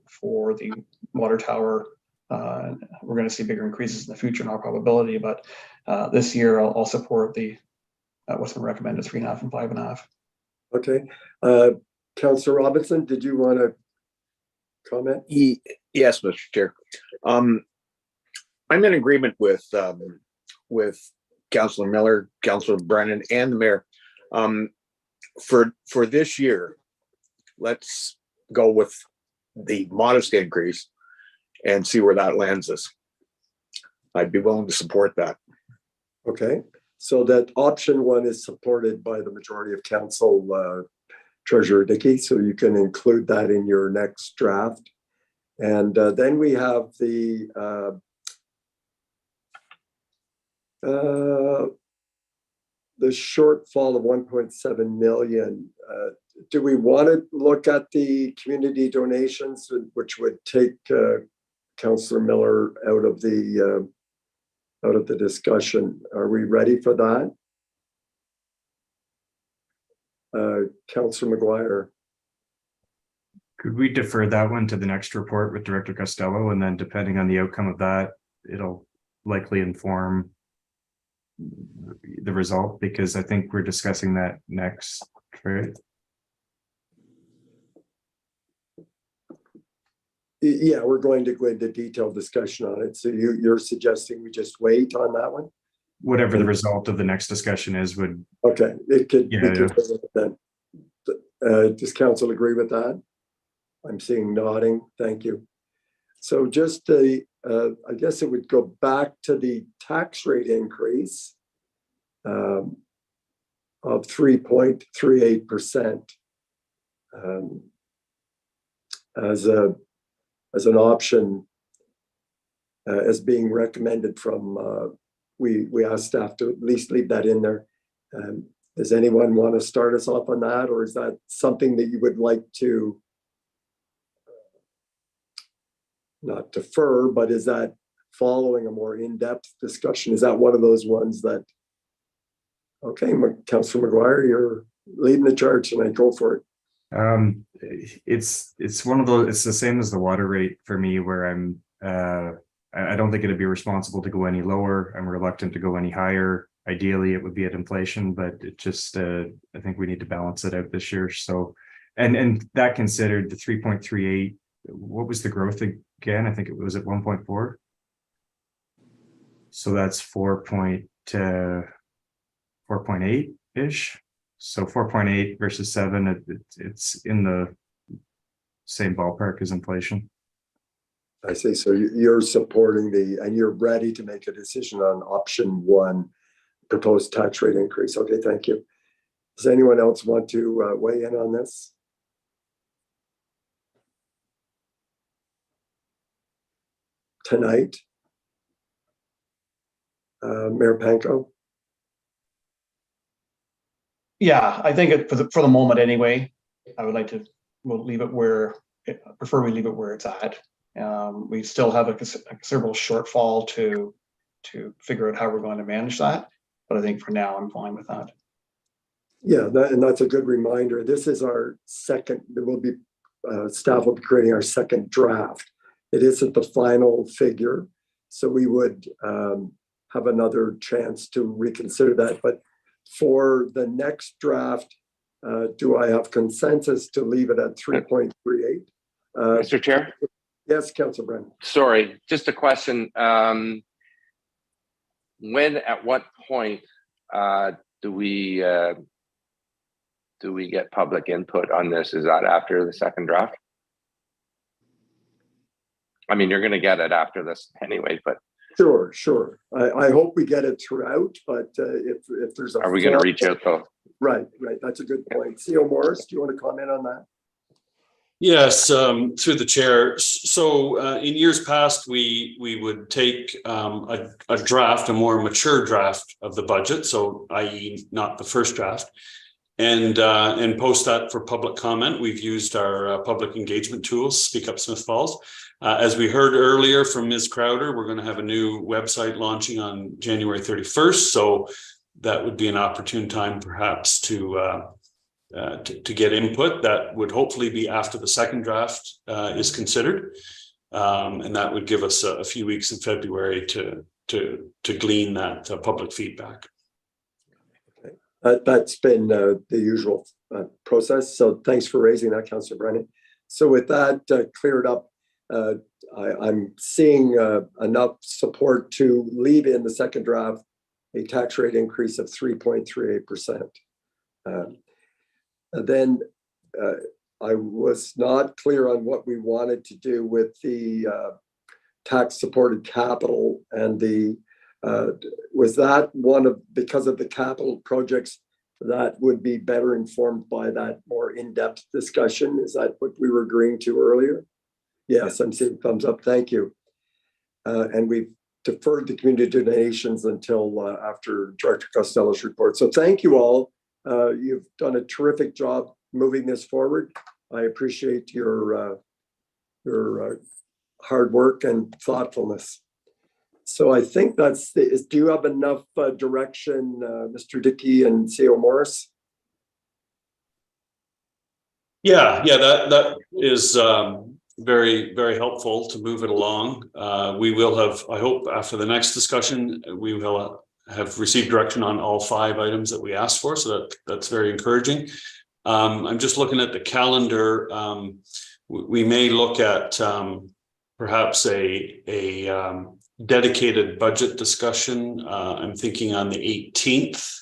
the water tower, we're going to see bigger increases in the future in our probability. But this year, I'll support the what's been recommended, 3.5 and 5.5. Okay, Councillor Robinson, did you want to comment? Yes, Mr. Chair. I'm in agreement with Councillor Miller, Councillor Brennan, and the mayor. For this year, let's go with the modest increase and see where that lands us. I'd be willing to support that. Okay, so that option 1 is supported by the majority of council, Treasurer Dickey, so you can include that in your next draft. And then we have the shortfall of 1.7 million. Do we want to look at the community donations, which would take Councillor Miller out of the discussion? Are we ready for that? Councillor McGuire. Could we defer that one to the next report with Director Costello, and then depending on the outcome of that, it'll likely inform the result, because I think we're discussing that next, right? Yeah, we're going to go into detailed discussion on it. So you're suggesting we just wait on that one? Whatever the result of the next discussion is would, Okay, it could. we Yeah, could go with that then. Does council agree with that? I'm seeing nodding. Thank you. So just I guess it would go back to the tax rate increase of 3.38% as an option as being recommended from we asked staff to at least leave that in there. Does anyone want to start us off on that, or is that something that you would like to not defer, but is that following a more in-depth discussion? Is that one of those ones that, okay, Councillor McGuire, you're leading the charge tonight, go for it. it's one of those, it's the same as the water rate for me, where I don't think it'd be responsible to go any lower. I'm reluctant to go any higher. Ideally, it would be at inflation, but it just, I think we need to balance it out this year. So, and that considered the 3.38, what was the growth again? I think it was at 1.4. So that's 4.8-ish. So 4.8 versus 7, it's in the same ballpark as inflation. I see. So you're supporting and you're ready to make a decision on option 1, proposed tax rate increase. Okay, thank you. Does anyone else want to weigh in on this? Tonight? Mayor Panko? Yeah, I think for the moment anyway, I would like to, we'll leave it where, prefer we leave it where it's at. We still have a considerable shortfall to figure out how we're going to manage that. But I think for now, I'm fine with that. Yeah, and that's a good reminder. This is our second, there will be, staff will be creating our second draft. It isn't the final figure. So we would have another chance to reconsider that. But for the next draft, do I have consensus to leave it at 3.38? Mr. Chair? Yes, Councilor Brennan. Sorry, just a question. At what point do we get public input on this? Is that after the second draft? I mean, you're going to get it after this anyway, but Sure. I hope we get it throughout, but if there's a... Are we going to reach out though? Right. That's a good point. CEO Morris, do you want to comment on that? Yes, through the chair. So in years past, we would take a draft, a more mature draft of the budget, so i.e. not the first draft, and post that for public comment. We've used our public engagement tools, Speak Up Smith Falls. As we heard earlier from Ms. Crowder, we're going to have a new website launching on January 31st. So that would be an opportune time perhaps to get input. That would hopefully be after the second draft is considered. And that would give us a few weeks in February to glean that public feedback. Okay. That's been the usual process. So thanks for raising that, Councillor Brennan. So with that cleared up, I'm seeing enough support to leave in the second draft a tax rate increase of 3.38%. Then I was not clear on what we wanted to do with the tax supported capital, and was that one of, because of the capital projects that would be better informed by that more in-depth discussion? Is that what we were agreeing to earlier? Yes, I'm seeing thumbs up. Thank you. And we've deferred the community donations until after Director Costello's report. So thank you all. You've done a terrific job moving this forward. I appreciate your hard work and thoughtfulness. So I think that's do you have enough direction, Mr. Dickey and CEO Morris? Yeah, that is very, very helpful to move it along. We will have, I hope after the next discussion, we will have received direction on all 5 items that we asked for. So that's very encouraging. I'm just looking at the calendar. We may look at perhaps a dedicated budget discussion. I'm thinking on the 18th,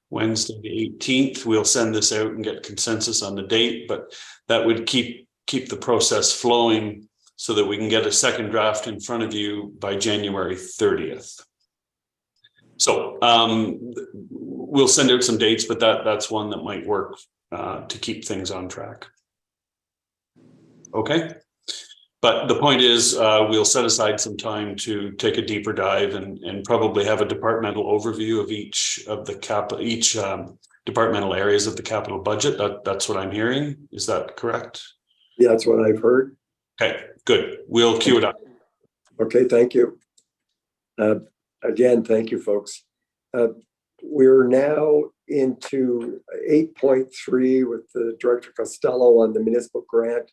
Wednesday, the 18th. We'll send this out and get consensus on the date, but that would keep the process flowing so that we can get a second draft in front of you by January 30th. So we'll send out some dates, but that's one that might work to keep things on track. Okay. But the point is, we'll set aside some time to take a deeper dive and probably have a departmental overview of each of the departmental areas of the capital budget. That's what I'm hearing. Is that correct? Yeah, that's what I've heard. Okay, good. We'll queue it up. Okay, thank you. Again, thank you, folks. We're now into 8.3 with the Director Costello on the municipal grant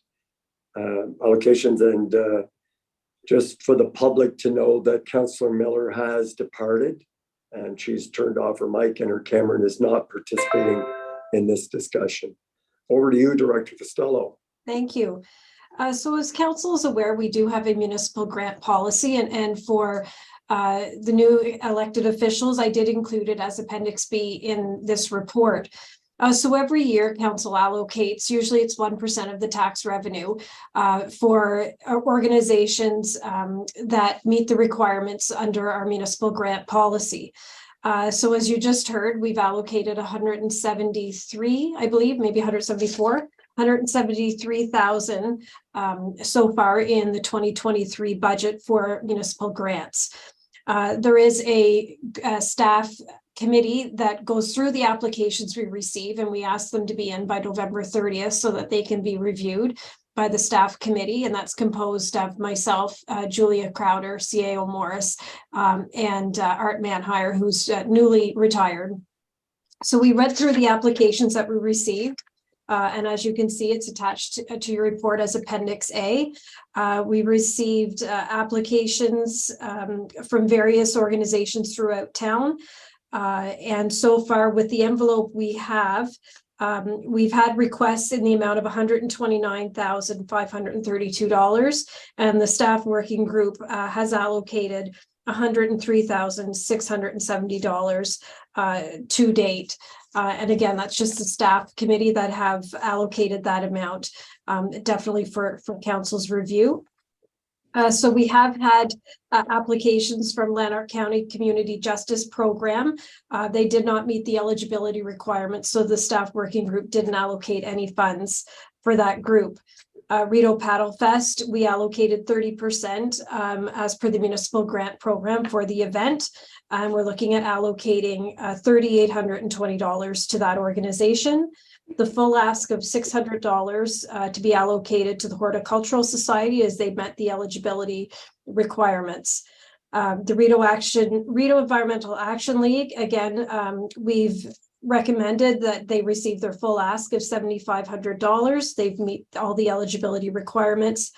allocations, and just for the public to know that Councillor Miller has departed and she's turned off her mic and her camera and is not participating in this discussion. Over to you, Director Costello. Thank you. So as council is aware, we do have a municipal grant policy, and for the new elected officials, I did include it as Appendix B in this report. So every year council allocates, usually it's 1% of the tax revenue for organizations that meet the requirements under our municipal grant policy. So as you just heard, we've allocated 173, I believe, maybe 173,000 so far in the 2023 budget for municipal grants. There is a staff committee that goes through the applications we receive, and we ask them to be in by November 30th so that they can be reviewed by the staff committee, and that's composed of myself, Julia Crowder, CAO Morris, and Art Manhire, who's newly retired. So we read through the applications that we received, and as you can see, it's attached to your report as Appendix A. We received applications from various organizations throughout town. And so far with the envelope we have, we've had requests in the amount of $129,532, and the staff working group has allocated $103,670 to date. And again, that's just the staff committee that have allocated that amount, definitely for council's review. So we have had applications from Lanark County Community Justice Program. They did not meet the eligibility requirements, so the staff working group didn't allocate any funds for that group. Rideau Paddle Fest, we allocated 30% as per the municipal grant program for the event. And we're looking at allocating $3,820 to that organization. The full ask of $600 to be allocated to the Horticultural Society as they met the eligibility requirements. The Rideau Environmental Action League, again, we've recommended that they receive their full ask of $7,500. They've met all the eligibility requirements.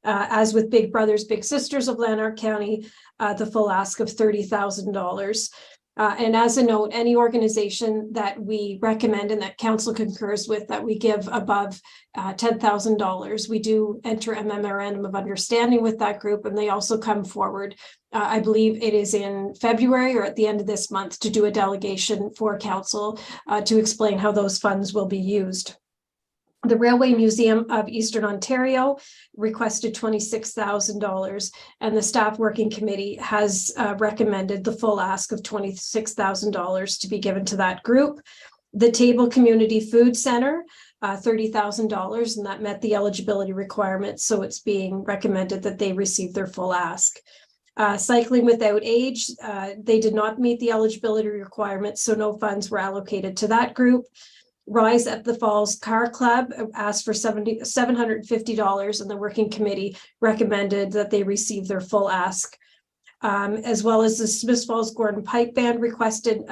As with Big Brothers Big Sisters of Lanark County, the full ask of $30,000. And as a note, any organization that we recommend and that council concurs with that we give above $10,000, we do enter a memorandum of understanding with that group, and they also come forward. I believe it is in February or at the end of this month to do a delegation for council to explain how those funds will be used. The Railway Museum of Eastern Ontario requested $26,000, and the staff working committee has recommended the full ask of $26,000 to be given to that group. The Table Community Food Center, $30,000, and that met the eligibility requirements, so it's being recommended that they receive their full ask. Cycling Without Age, they did not meet the eligibility requirements, so no funds were allocated to that group. Rise at the Falls Car Club asked for $750, and the working committee recommended that they receive their full ask. As well as the Smiths Falls Gordon Pipe Band requested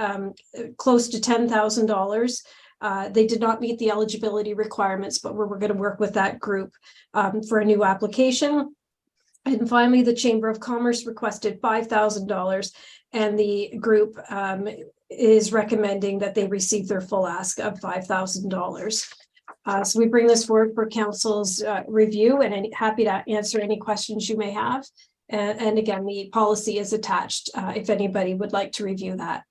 close to $10,000. They did not meet the eligibility requirements, but we're going to work with that group for a new application. And finally, the Chamber of Commerce requested $5,000, and the group is recommending that they receive their full ask of $5,000. So we bring this forward for council's review, and happy to answer any questions you may have. And again, the policy is attached if anybody would like to review that.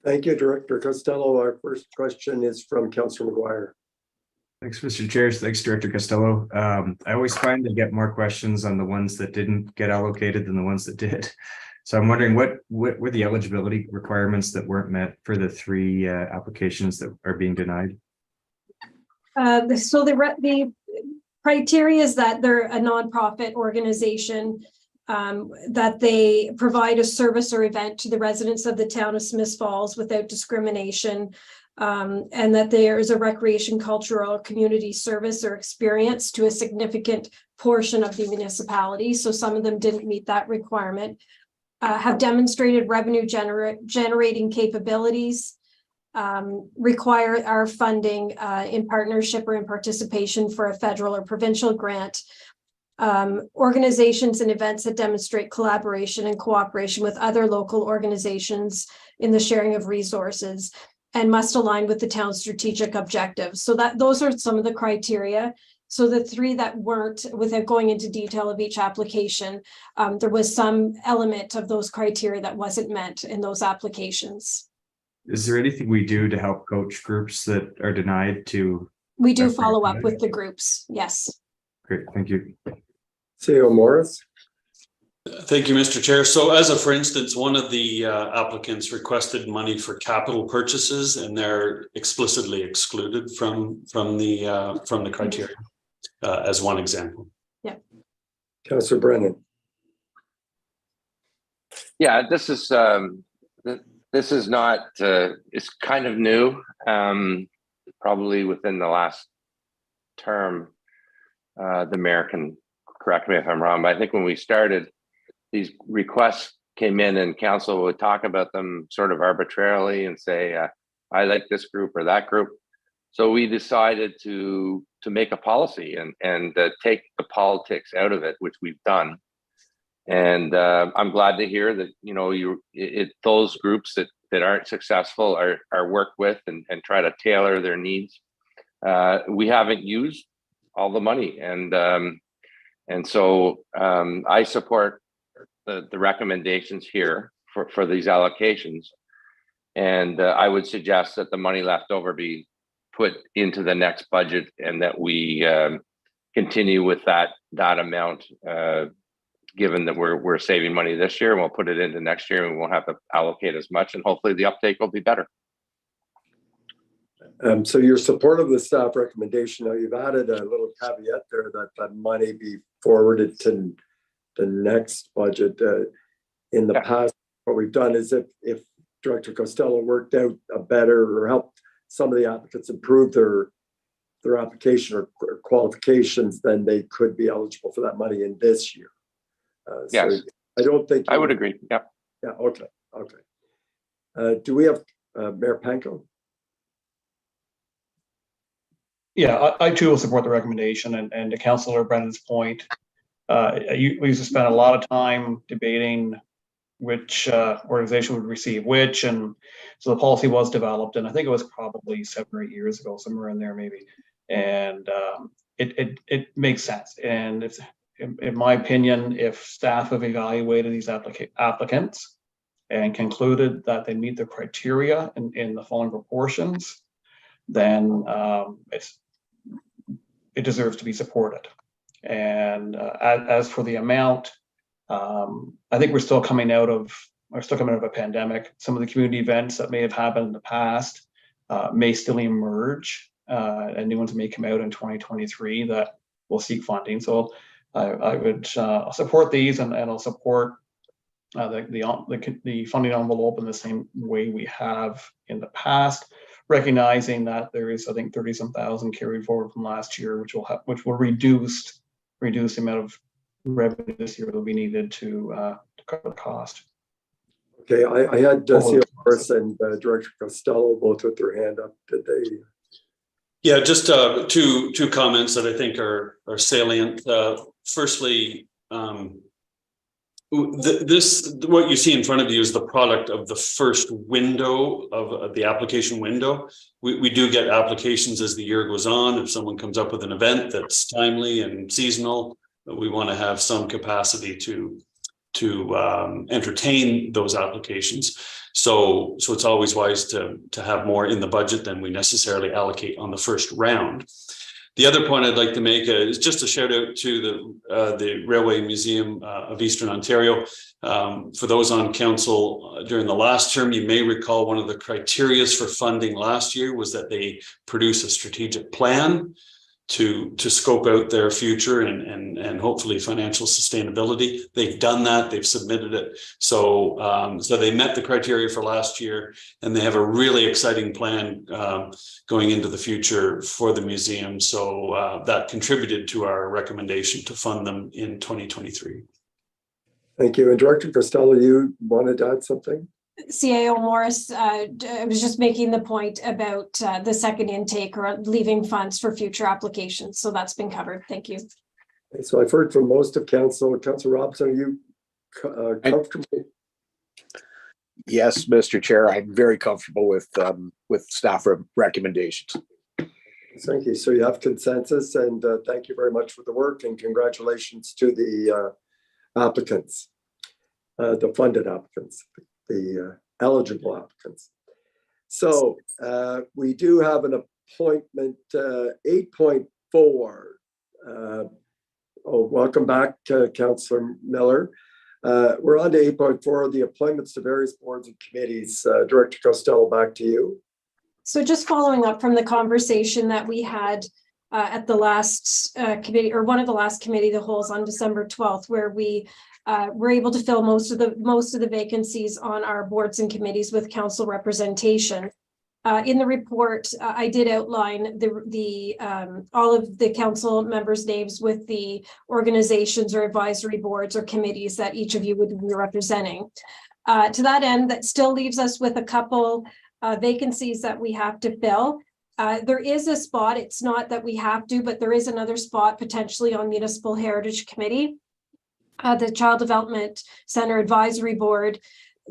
Thank you, Director Costello. Our first question is from Councillor McGuire. Thanks, Mr. Chair. Thanks, Director Costello. I always find I get more questions on the ones that didn't get allocated than the ones that did. So I'm wondering what were the eligibility requirements that weren't met for the 3 applications that are being denied? So the criteria is that they're a nonprofit organization, that they provide a service or event to the residents of the town of Smiths Falls without discrimination, and that there is a recreation, cultural, community service or experience to a significant portion of the municipality. So some of them didn't meet that requirement. Have demonstrated revenue generating capabilities, require our funding in partnership or in participation for a federal or provincial grant, organizations and events that demonstrate collaboration and cooperation with other local organizations in the sharing of resources, and must align with the town's strategic objectives. So those are some of the criteria. So the 3 that weren't, without going into detail of each application, there was some element of those criteria that wasn't met in those applications. Is there anything we do to help coach groups that are denied to? We do follow up with the groups, yes. Great, thank you. CEO Morris. Thank you, Mr. Chair. So as a for instance, one of the applicants requested money for capital purchases, and they're explicitly excluded from the criteria as one example. Yeah. Councillor Brennan. Yeah, this is not, it's kind of new, probably within the last term. The mayor can correct me if I'm wrong, but I think when we started, these requests came in and council would talk about them sort of arbitrarily and say, I like this group or that group. So we decided to make a policy and take the politics out of it, which we've done. And I'm glad to hear that, you know, those groups that aren't successful are worked with and try to tailor their needs. We haven't used all the money, and so I support the recommendations here for these allocations, and I would suggest that the money left over be put into the next budget, and that we continue with that amount. Given that we're saving money this year, and we'll put it into next year, and we won't have to allocate as much, and hopefully the uptake will be better. So you're supportive of the staff recommendation. Now you've added a little caveat there that that money be forwarded to the next budget. In the past, what we've done is if Director Costello worked out a better or helped some of the applicants improve their application or qualifications, then they could be eligible for that money in this year. Yes, so I don't think I would agree. Yeah. Yeah. Okay. Do we have Mayor Panko? Yeah, I too will support the recommendation, and to Councillor Brennan's point, we used to spend a lot of time debating which organization would receive which, and so the policy was developed, and I think it was probably 7 or 8 years ago, somewhere in there maybe, and it makes sense. And it's, in my opinion, if staff have evaluated these applicants and concluded that they meet the criteria in the following proportions, then it deserves to be supported. And as for the amount, I think we're still coming out of a pandemic. Some of the community events that may have happened in the past may still emerge, and new ones may come out in 2023 that will seek funding. So I would support these, and I'll support the funding envelope in the same way we have in the past, recognizing that there is, I think, 30-some thousand carried forward from last year, which will reduce the amount of revenue this year that will be needed to cover the cost. Okay, I had CEO Morris and Director Costello both with their hand up. Did they? Yeah, just two comments that I think are salient. Firstly, What you see in front of you is the product of the first window of the application window. We do get applications as the year goes on. If someone comes up with an event that's timely and seasonal, we want to have some capacity to entertain those applications. So it's always wise to have more in the budget than we necessarily allocate on the first round. The other point I'd like to make is just a shout out to the Railway Museum of Eastern Ontario. For those on council during the last term, you may recall one of the criteria for funding last year was that they produce a strategic plan to scope out their future and hopefully financial sustainability. They've done that, they've submitted it. So they met the criteria for last year, and they have a really exciting plan going into the future for the museum. So that contributed to our recommendation to fund them in 2023. Thank you. And Director Costello, you wanted to add something? CAO Morris, I was just making the point about the second intake or leaving funds for future applications. So that's been covered. Thank you. Okay, so I've heard from most of council. Councillor Robson, are you comfortable? Yes, Mr. Chair, I'm very comfortable with staff recommendations. Thank you. So you have consensus, and thank you very much for the work, and congratulations to the applicants, the funded applicants, the eligible applicants. So we do have an appointment 8.4. Welcome back, Councillor Miller. We're on to 8.4, the appointments to various boards and committees. Director Costello, back to you. So just following up from the conversation that we had at the last committee, or one of the last committee the holes on December 12th, where we were able to fill most of the vacancies on our boards and committees with council representation. In the report, I did outline the all of the council members' names with the organizations or advisory boards or committees that each of you would be representing. To that end, that still leaves us with a couple vacancies that we have to fill. There is a spot, it's not that we have to, but there is another spot potentially on Municipal Heritage Committee, the Child Development Center Advisory Board,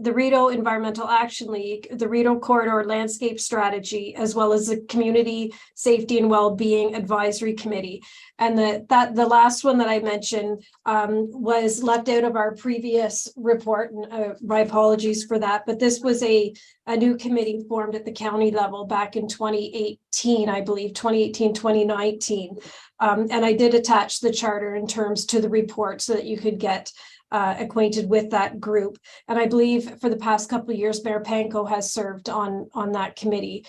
the Rideau Environmental Action League, the Rideau Corridor Landscape Strategy, as well as the Community Safety and Wellbeing Advisory Committee. And the last one that I mentioned was left out of our previous report, and my apologies for that, but this was a new committee formed at the county level back in 2018, I believe, 2018, 2019. And I did attach the charter in terms to the report so that you could get acquainted with that group. And I believe for the past couple of years, Mayor Panko has served on that committee.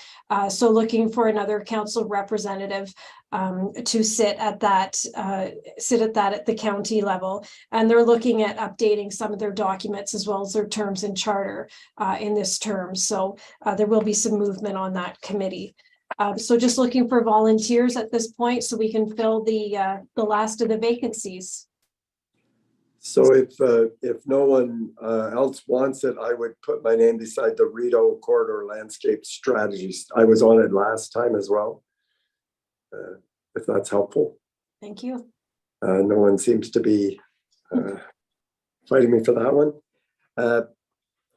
So looking for another council representative to sit at that at the county level. And they're looking at updating some of their documents as well as their terms and charter in this term. So there will be some movement on that committee. So just looking for volunteers at this point so we can fill the last of the vacancies. So if no one else wants it, I would put my name beside the Rideau Corridor Landscape Strategies. I was on it last time as well, if that's helpful. Thank you. No one seems to be fighting me for that one. The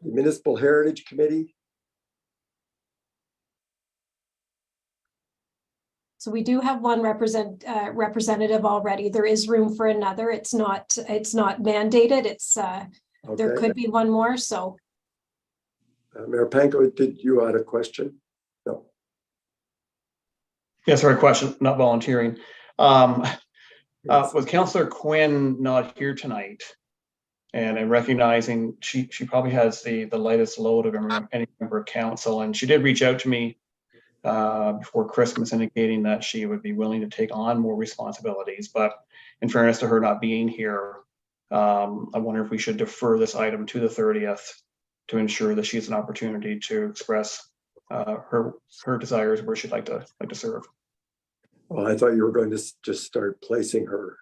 Municipal Heritage Committee. So we do have one representative already. There is room for another. It's not mandated. It's there could be one more. So Mayor Panko, did you add a question? No. Yes, sorry, question, not volunteering. With Councillor Quinn not here tonight, and recognizing she probably has the lightest load of any member of council, and she did reach out to me before Christmas indicating that she would be willing to take on more responsibilities. But in fairness to her not being here, I wonder if we should defer this item to the 30th to ensure that she has an opportunity to express her desires where she'd like to serve. Well, I thought you were going to just start placing her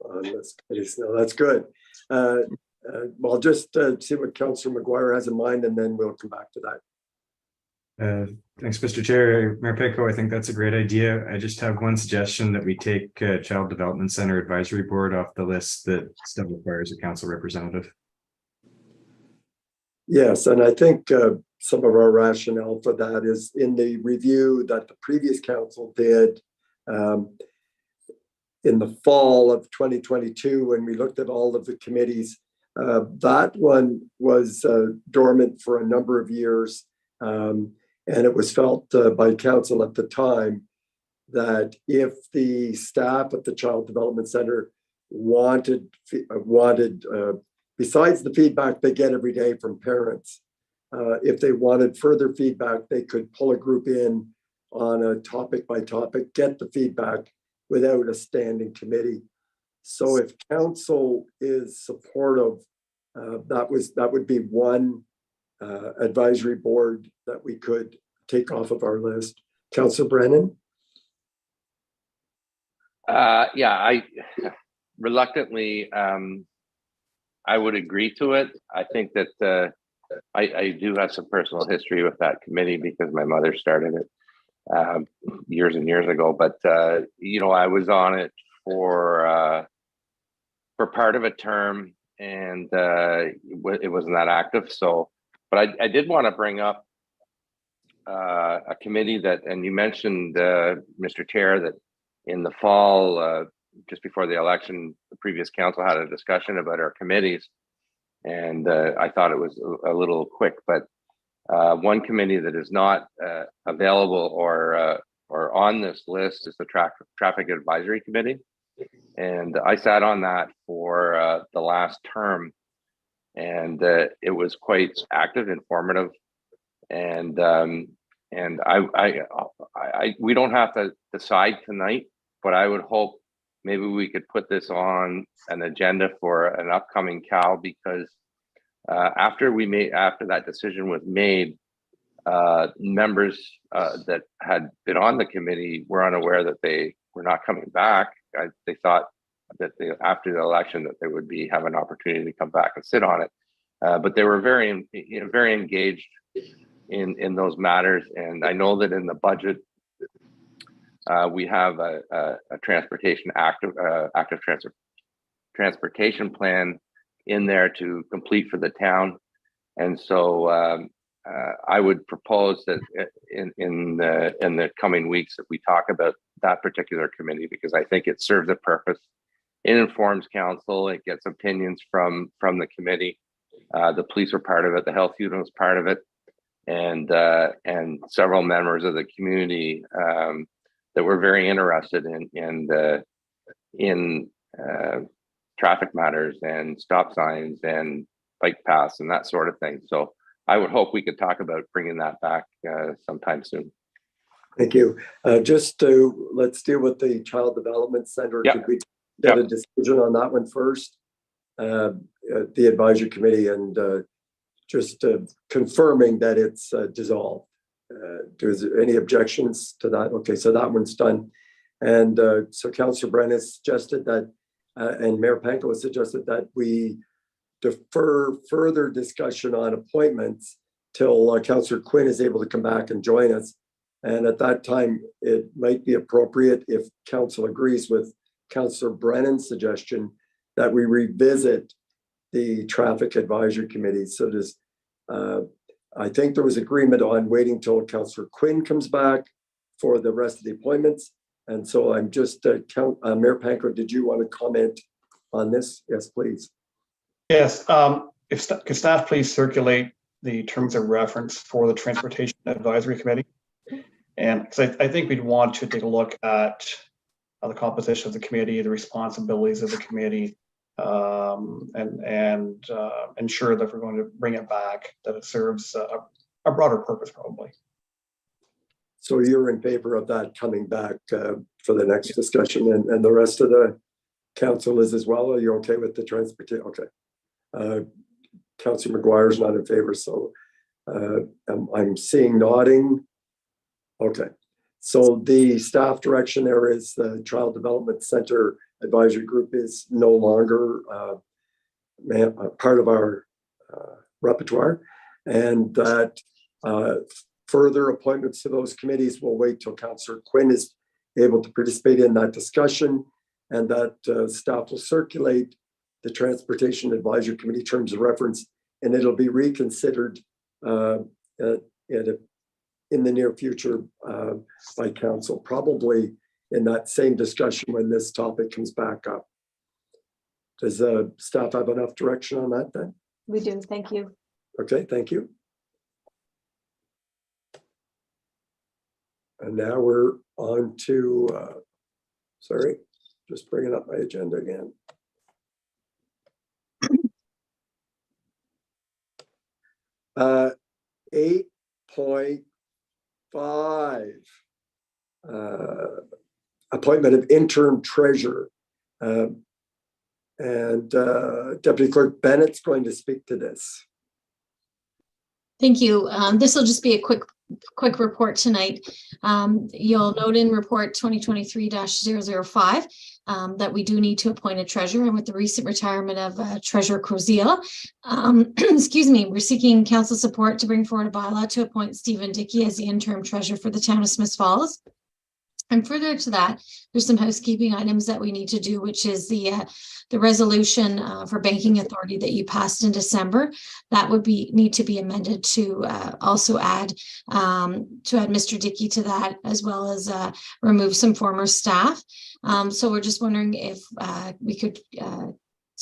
on this case. No, that's good. Well, just see what Councillor McGuire has in mind, and then we'll come back to that. Thanks, Mr. Chair. Mayor Panko, I think that's a great idea. I just have one suggestion that we take Child Development Center Advisory Board off the list that still requires a council representative. Yes, and I think some of our rationale for that is in the review that the previous council did in the fall of 2022, when we looked at all of the committees, that one was dormant for a number of years. And it was felt by council at the time that if the staff at the Child Development Center wanted besides the feedback they get every day from parents, if they wanted further feedback, they could pull a group in on a topic by topic, get the feedback without a standing committee. So if council is supportive, that would be one advisory board that we could take off of our list. Councillor Brennan? Yeah, I reluctantly, I would agree to it. I think that I do have some personal history with that committee because my mother started it years and years ago. But you know, I was on it for part of a term, and it wasn't that active. So, but I did want to bring up a committee that, and you mentioned, Mr. Chair, that in the fall, just before the election, the previous council had a discussion about our committees, and I thought it was a little quick, but one committee that is not available or on this list is the Traffic Advisory Committee, and I sat on that for the last term, and it was quite active, informative, and we don't have to decide tonight, but I would hope maybe we could put this on an agenda for an upcoming CAL, because after that decision was made, members that had been on the committee were unaware that they were not coming back. They thought that after the election that they would have an opportunity to come back and sit on it, but they were very engaged in those matters. And I know that in the budget, we have a active transportation plan in there to complete for the town. And so I would propose that in the coming weeks that we talk about that particular committee, because I think it serves a purpose. It informs council, it gets opinions from the committee. The police are part of it, the health unit was part of it, and several members of the community that were very interested in traffic matters and stop signs and bike paths and that sort of thing. So I would hope we could talk about bringing that back sometime soon. Thank you. Let's deal with the Child Development Center. Yep. Could we get a decision on that one first? The advisory committee, and just confirming that it's dissolved. Is there any objections to that? Okay, so that one's done. And so Councillor Brennan suggested that, and Mayor Panko has suggested that we defer further discussion on appointments till Councillor Quinn is able to come back and join us. And at that time, it might be appropriate, if council agrees with Councillor Brennan's suggestion, that we revisit the Traffic Advisory Committee. So I think there was agreement on waiting till Councillor Quinn comes back for the rest of the appointments. And so I'm just, Mayor Panko, did you want to comment on this? Yes, please. Yes, could staff please circulate the terms of reference for the Transportation Advisory Committee? And because I think we'd want to take a look at the composition of the committee, the responsibilities of the committee, and ensure that if we're going to bring it back, that it serves a broader purpose, probably. So you're in favor of that coming back for the next discussion, and the rest of the council is as well? Are you okay with the transportation? Okay. Councillor McGuire's not in favor, so I'm seeing nodding. Okay. So the staff direction there is the Child Development Center Advisory Group is no longer part of our repertoire, and that further appointments to those committees will wait till Councillor Quinn is able to participate in that discussion, and that staff will circulate the Transportation Advisory Committee terms of reference and it'll be reconsidered in the near future by council, probably in that same discussion when this topic comes back up. Does staff have enough direction on that then? We do. Thank you. Okay, thank you. And now we're on to, sorry, just bringing up my agenda again. Uh, 8.5, appointment of interim treasurer. And Deputy Clerk Bennett's going to speak to this. Thank you. This will just be a quick report tonight. You'll note in report 2023-005 that we do need to appoint a treasurer, and with the recent retirement of Treasurer Crozier, excuse me, we're seeking council support to bring forward a bylaw to appoint Stephen Dickey as the interim treasurer for the town of Smith Falls. And further to that, there's some housekeeping items that we need to do, which is the resolution for banking authority that you passed in December. That would need to be amended to also add Mr. Dickey to that, as well as remove some former staff. So we're just wondering if we could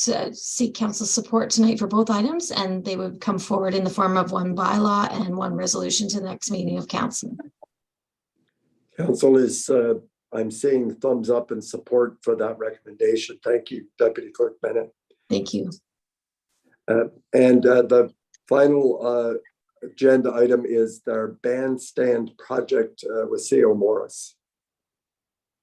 seek council support tonight for both items, and they would come forward in the form of one bylaw and one resolution to the next meeting of council. Council is, I'm seeing thumbs up and support for that recommendation. Thank you, Deputy Clerk Bennett. Thank you. And the final agenda item is their bandstand project with C.O. Morris.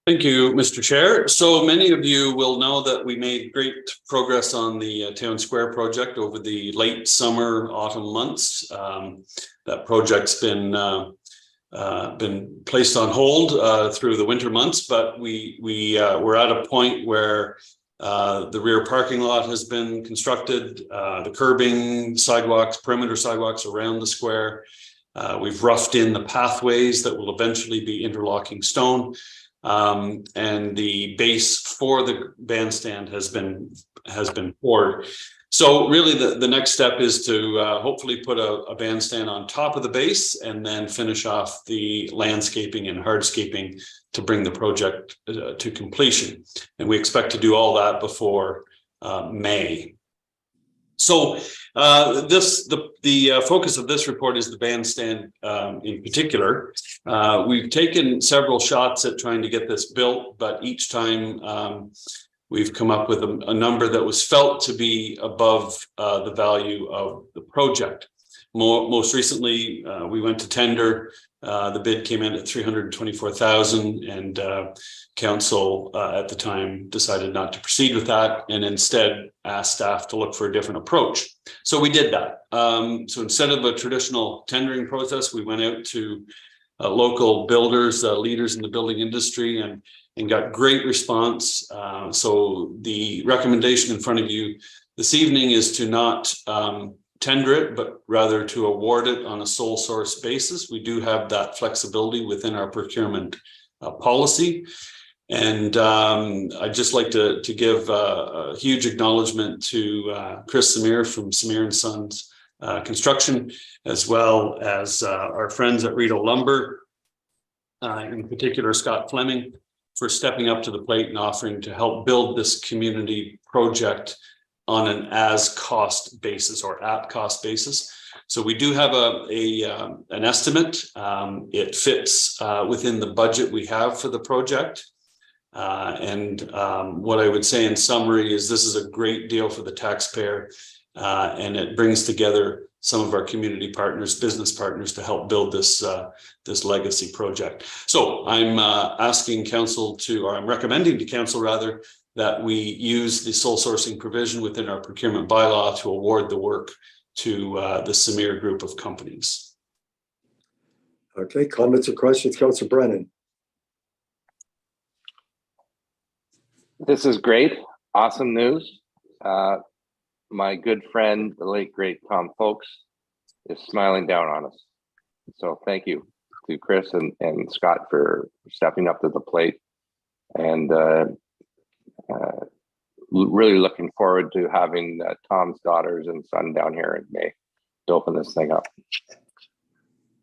Thank you, Mr. Chair. So many of you will know that we made great progress on the Town Square project over the late summer, autumn months. That project's been placed on hold through the winter months, but we're at a point where the rear parking lot has been constructed, the curbing, sidewalks, perimeter sidewalks around the square. We've roughed in the pathways that will eventually be interlocking stone, and the base for the bandstand has been poured. So really the next step is to hopefully put a bandstand on top of the base and then finish off the landscaping and hardscaping to bring the project to completion. And we expect to do all that before May. So the focus of this report is the bandstand in particular. We've taken several shots at trying to get this built, but each time we've come up with a number that was felt to be above the value of the project. Most recently, we went to tender. The bid came in at $324,000, and council at the time decided not to proceed with that and instead asked staff to look for a different approach. So we did that. So instead of a traditional tendering process, we went out to local builders, leaders in the building industry, and got great response. So the recommendation in front of you this evening is to not tender it, but rather to award it on a sole source basis. We do have that flexibility within our procurement policy. And I'd just like to give a huge acknowledgement to Chris Samir from Samir & Sons Construction, as well as our friends at Rideau Lumber, in particular Scott Fleming, for stepping up to the plate and offering to help build this community project on an as-cost basis or at-cost basis. So we do have an estimate. It fits within the budget we have for the project. And what I would say in summary is this is a great deal for the taxpayer, and it brings together some of our community partners, business partners, to help build this legacy project. So I'm asking council to, or I'm recommending to council rather, that we use the sole sourcing provision within our procurement bylaw to award the work to the Samir group of companies. Okay, comments or questions, Councillor Brennan? This is great. Awesome news. My good friend, the late great Tom Folks, is smiling down on us. So thank you to Chris and Scott for stepping up to the plate. And really looking forward to having Tom's daughters and son down here in May to open this thing up.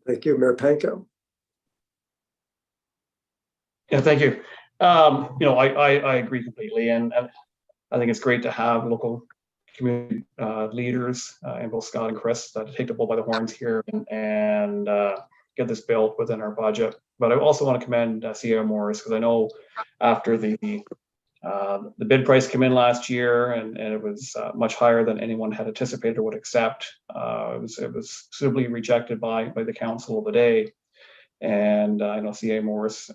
Thank you, Mayor Panko. Yeah, thank you. I agree completely, and I think it's great to have local community leaders in both Scott and Chris that take the bull by the horns here and get this built within our budget. But I also want to commend CAO Morris, because I know after the bid price came in last year and it was much higher than anyone had anticipated or would accept. It was suitably rejected by the council of the day. And I know CA Morris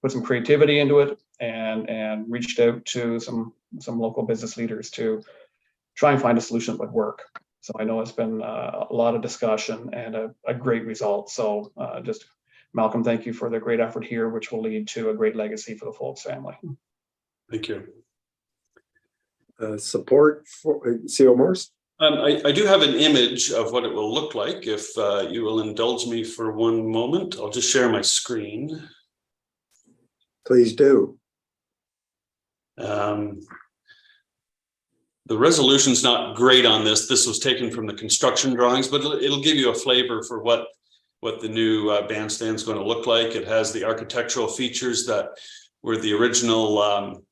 put some creativity into it and reached out to some local business leaders to try and find a solution that would work. So I know it's been a lot of discussion and a great result. So just Malcolm, thank you for the great effort here, which will lead to a great legacy for the Folks family. Thank you. Support for CO Morris? I do have an image of what it will look like. If you will indulge me for one moment, I'll just share my screen. Please do. The resolution's not great on this. This was taken from the construction drawings, but it'll give you a flavor for what the new bandstand's going to look like. It has the architectural features that were the original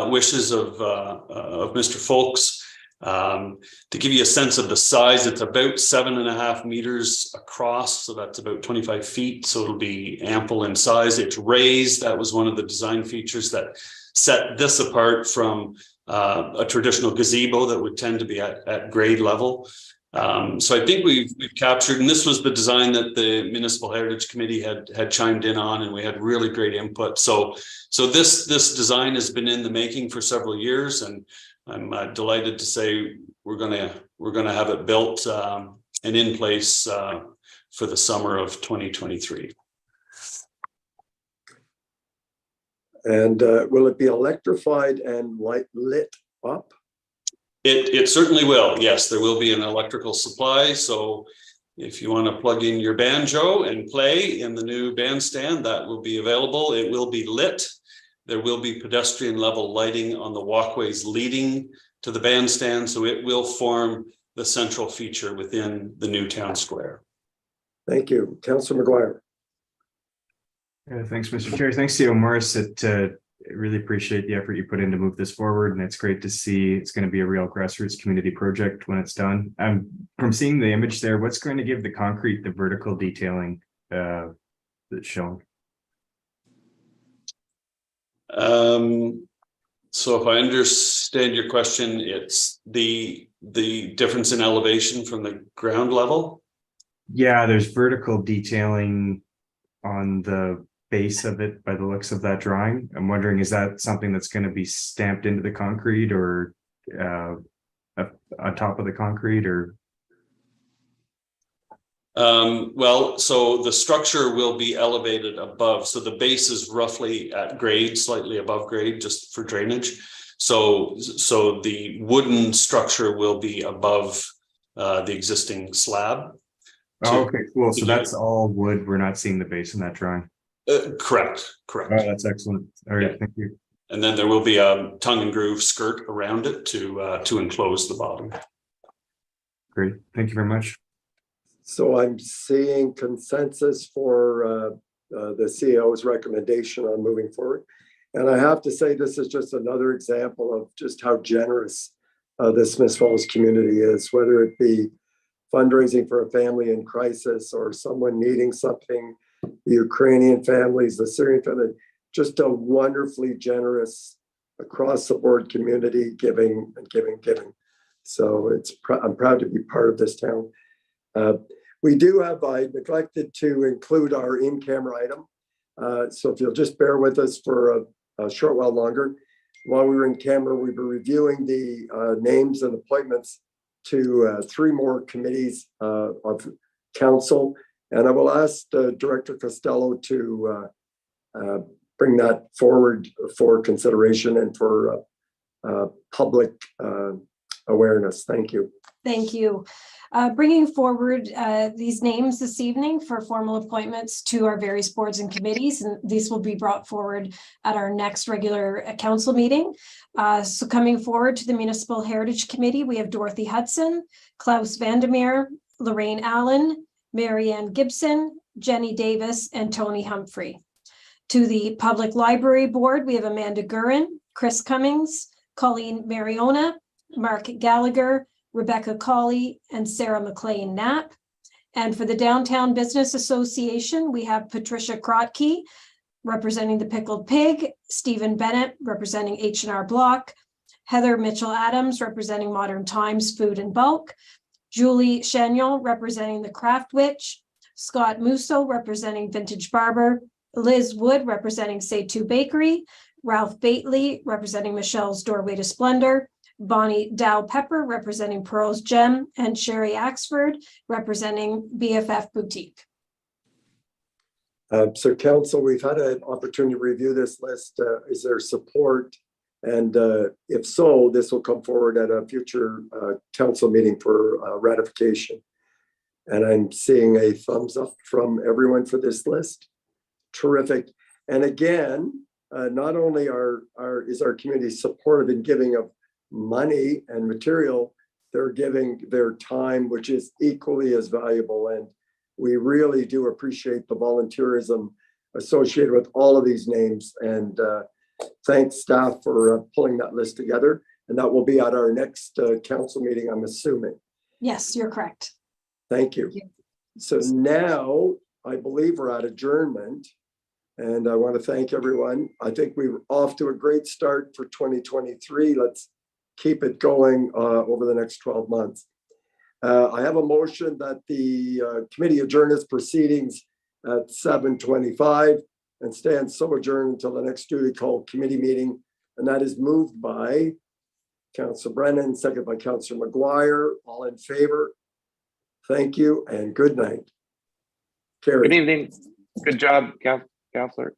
wishes of Mr. Folks. To give you a sense of the size, it's about 7.5 meters across, so that's about 25 feet. So it'll be ample in size. It's raised. That was one of the design features that set this apart from a traditional gazebo that would tend to be at grade level. So I think we've captured, and this was the design that the Municipal Heritage Committee had chimed in on, and we had really great input. So this design has been in the making for several years, and I'm delighted to say we're gonna have it built and in place for the summer of 2023. And will it be electrified and lit up? It certainly will. Yes, there will be an electrical supply. So if you want to plug in your banjo and play in the new bandstand, that will be available. It will be lit. There will be pedestrian level lighting on the walkways leading to the bandstand. So it will form the central feature within the new town square. Thank you. Councillor McGuire. Thanks, Mr. Chair. Thanks, CEO Morris. I really appreciate the effort you put in to move this forward, and it's great to see it's going to be a real grassroots community project when it's done. From seeing the image there, what's going to give the concrete the vertical detailing that's shown? So if I understand your question, it's the difference in elevation from the ground level? Yeah, there's vertical detailing on the base of it by the looks of that drawing. I'm wondering, is that something that's going to be stamped into the concrete or on top of the concrete, or? Well, so the structure will be elevated above. So the base is roughly at grade, slightly above grade, just for drainage. So the wooden structure will be above the existing slab. Oh, okay, cool. So that's all wood. We're not seeing the base in that drawing. Correct. Oh, that's excellent. All right, thank you. And then there will be a tongue and groove skirt around it to enclose the bottom. Great, thank you very much. So I'm seeing consensus for the CEO's recommendation on moving forward. And I have to say, this is just another example of just how generous the Smith Falls community is, whether it be fundraising for a family in crisis or someone needing something, the Ukrainian families, the Syrian family, just a wonderfully generous across the board community, giving and giving. So I'm proud to be part of this town. We do have, I neglected to include our in-camera item. So if you'll just bear with us for a short while longer. While we were in camera, we were reviewing the names and appointments to 3 more committees of council. And I will ask Director Costello to bring that forward for consideration and for public awareness. Thank you. Thank you. Bringing forward these names this evening for formal appointments to our various boards and committees, and these will be brought forward at our next regular council meeting. So coming forward to the Municipal Heritage Committee, we have Dorothy Hudson, Klaus Vandermeer, Lorraine Allen, Marianne Gibson, Jenny Davis, and Tony Humphrey. To the Public Library Board, we have Amanda Gurin, Chris Cummings, Colleen Mariona, Mark Gallagher, Rebecca Colley, and Sarah McLean Knapp. And for the Downtown Business Association, we have Patricia Krotke representing the Pickled Pig, Stephen Bennett representing H&R Block, Heather Mitchell Adams representing Modern Times Food and Bulk, Julie Chagnon representing the Craft Witch, Scott Musso representing Vintage Barber, Liz Wood representing Say Two Bakery, Ralph Bately representing Michelle's Doorway to Splendor, Bonnie Dow Pepper representing Pearl's Gem, and Sherry Axford representing BFF Boutique. So council, we've had an opportunity to review this list. Is there support? And if so, this will come forward at a future council meeting for ratification. And I'm seeing a thumbs up from everyone for this list. Terrific. And again, not only is our community supportive in giving of money and material, they're giving their time, which is equally as valuable. And we really do appreciate the volunteerism associated with all of these names. And thanks staff for pulling that list together. And that will be at our next council meeting, I'm assuming. Yes, you're correct. Thank you. So now I believe we're at adjournment. And I want to thank everyone. I think we were off to a great start for 2023. Let's keep it going over the next 12 months. I have a motion that the committee adjourn its proceedings at 7:25 and stand so adjourned until the next duly called committee meeting. And that is moved by Councillor Brennan, second by Councillor McGuire. All in favor? Thank you and good night. Carrie. Good evening. Good job, Councillor.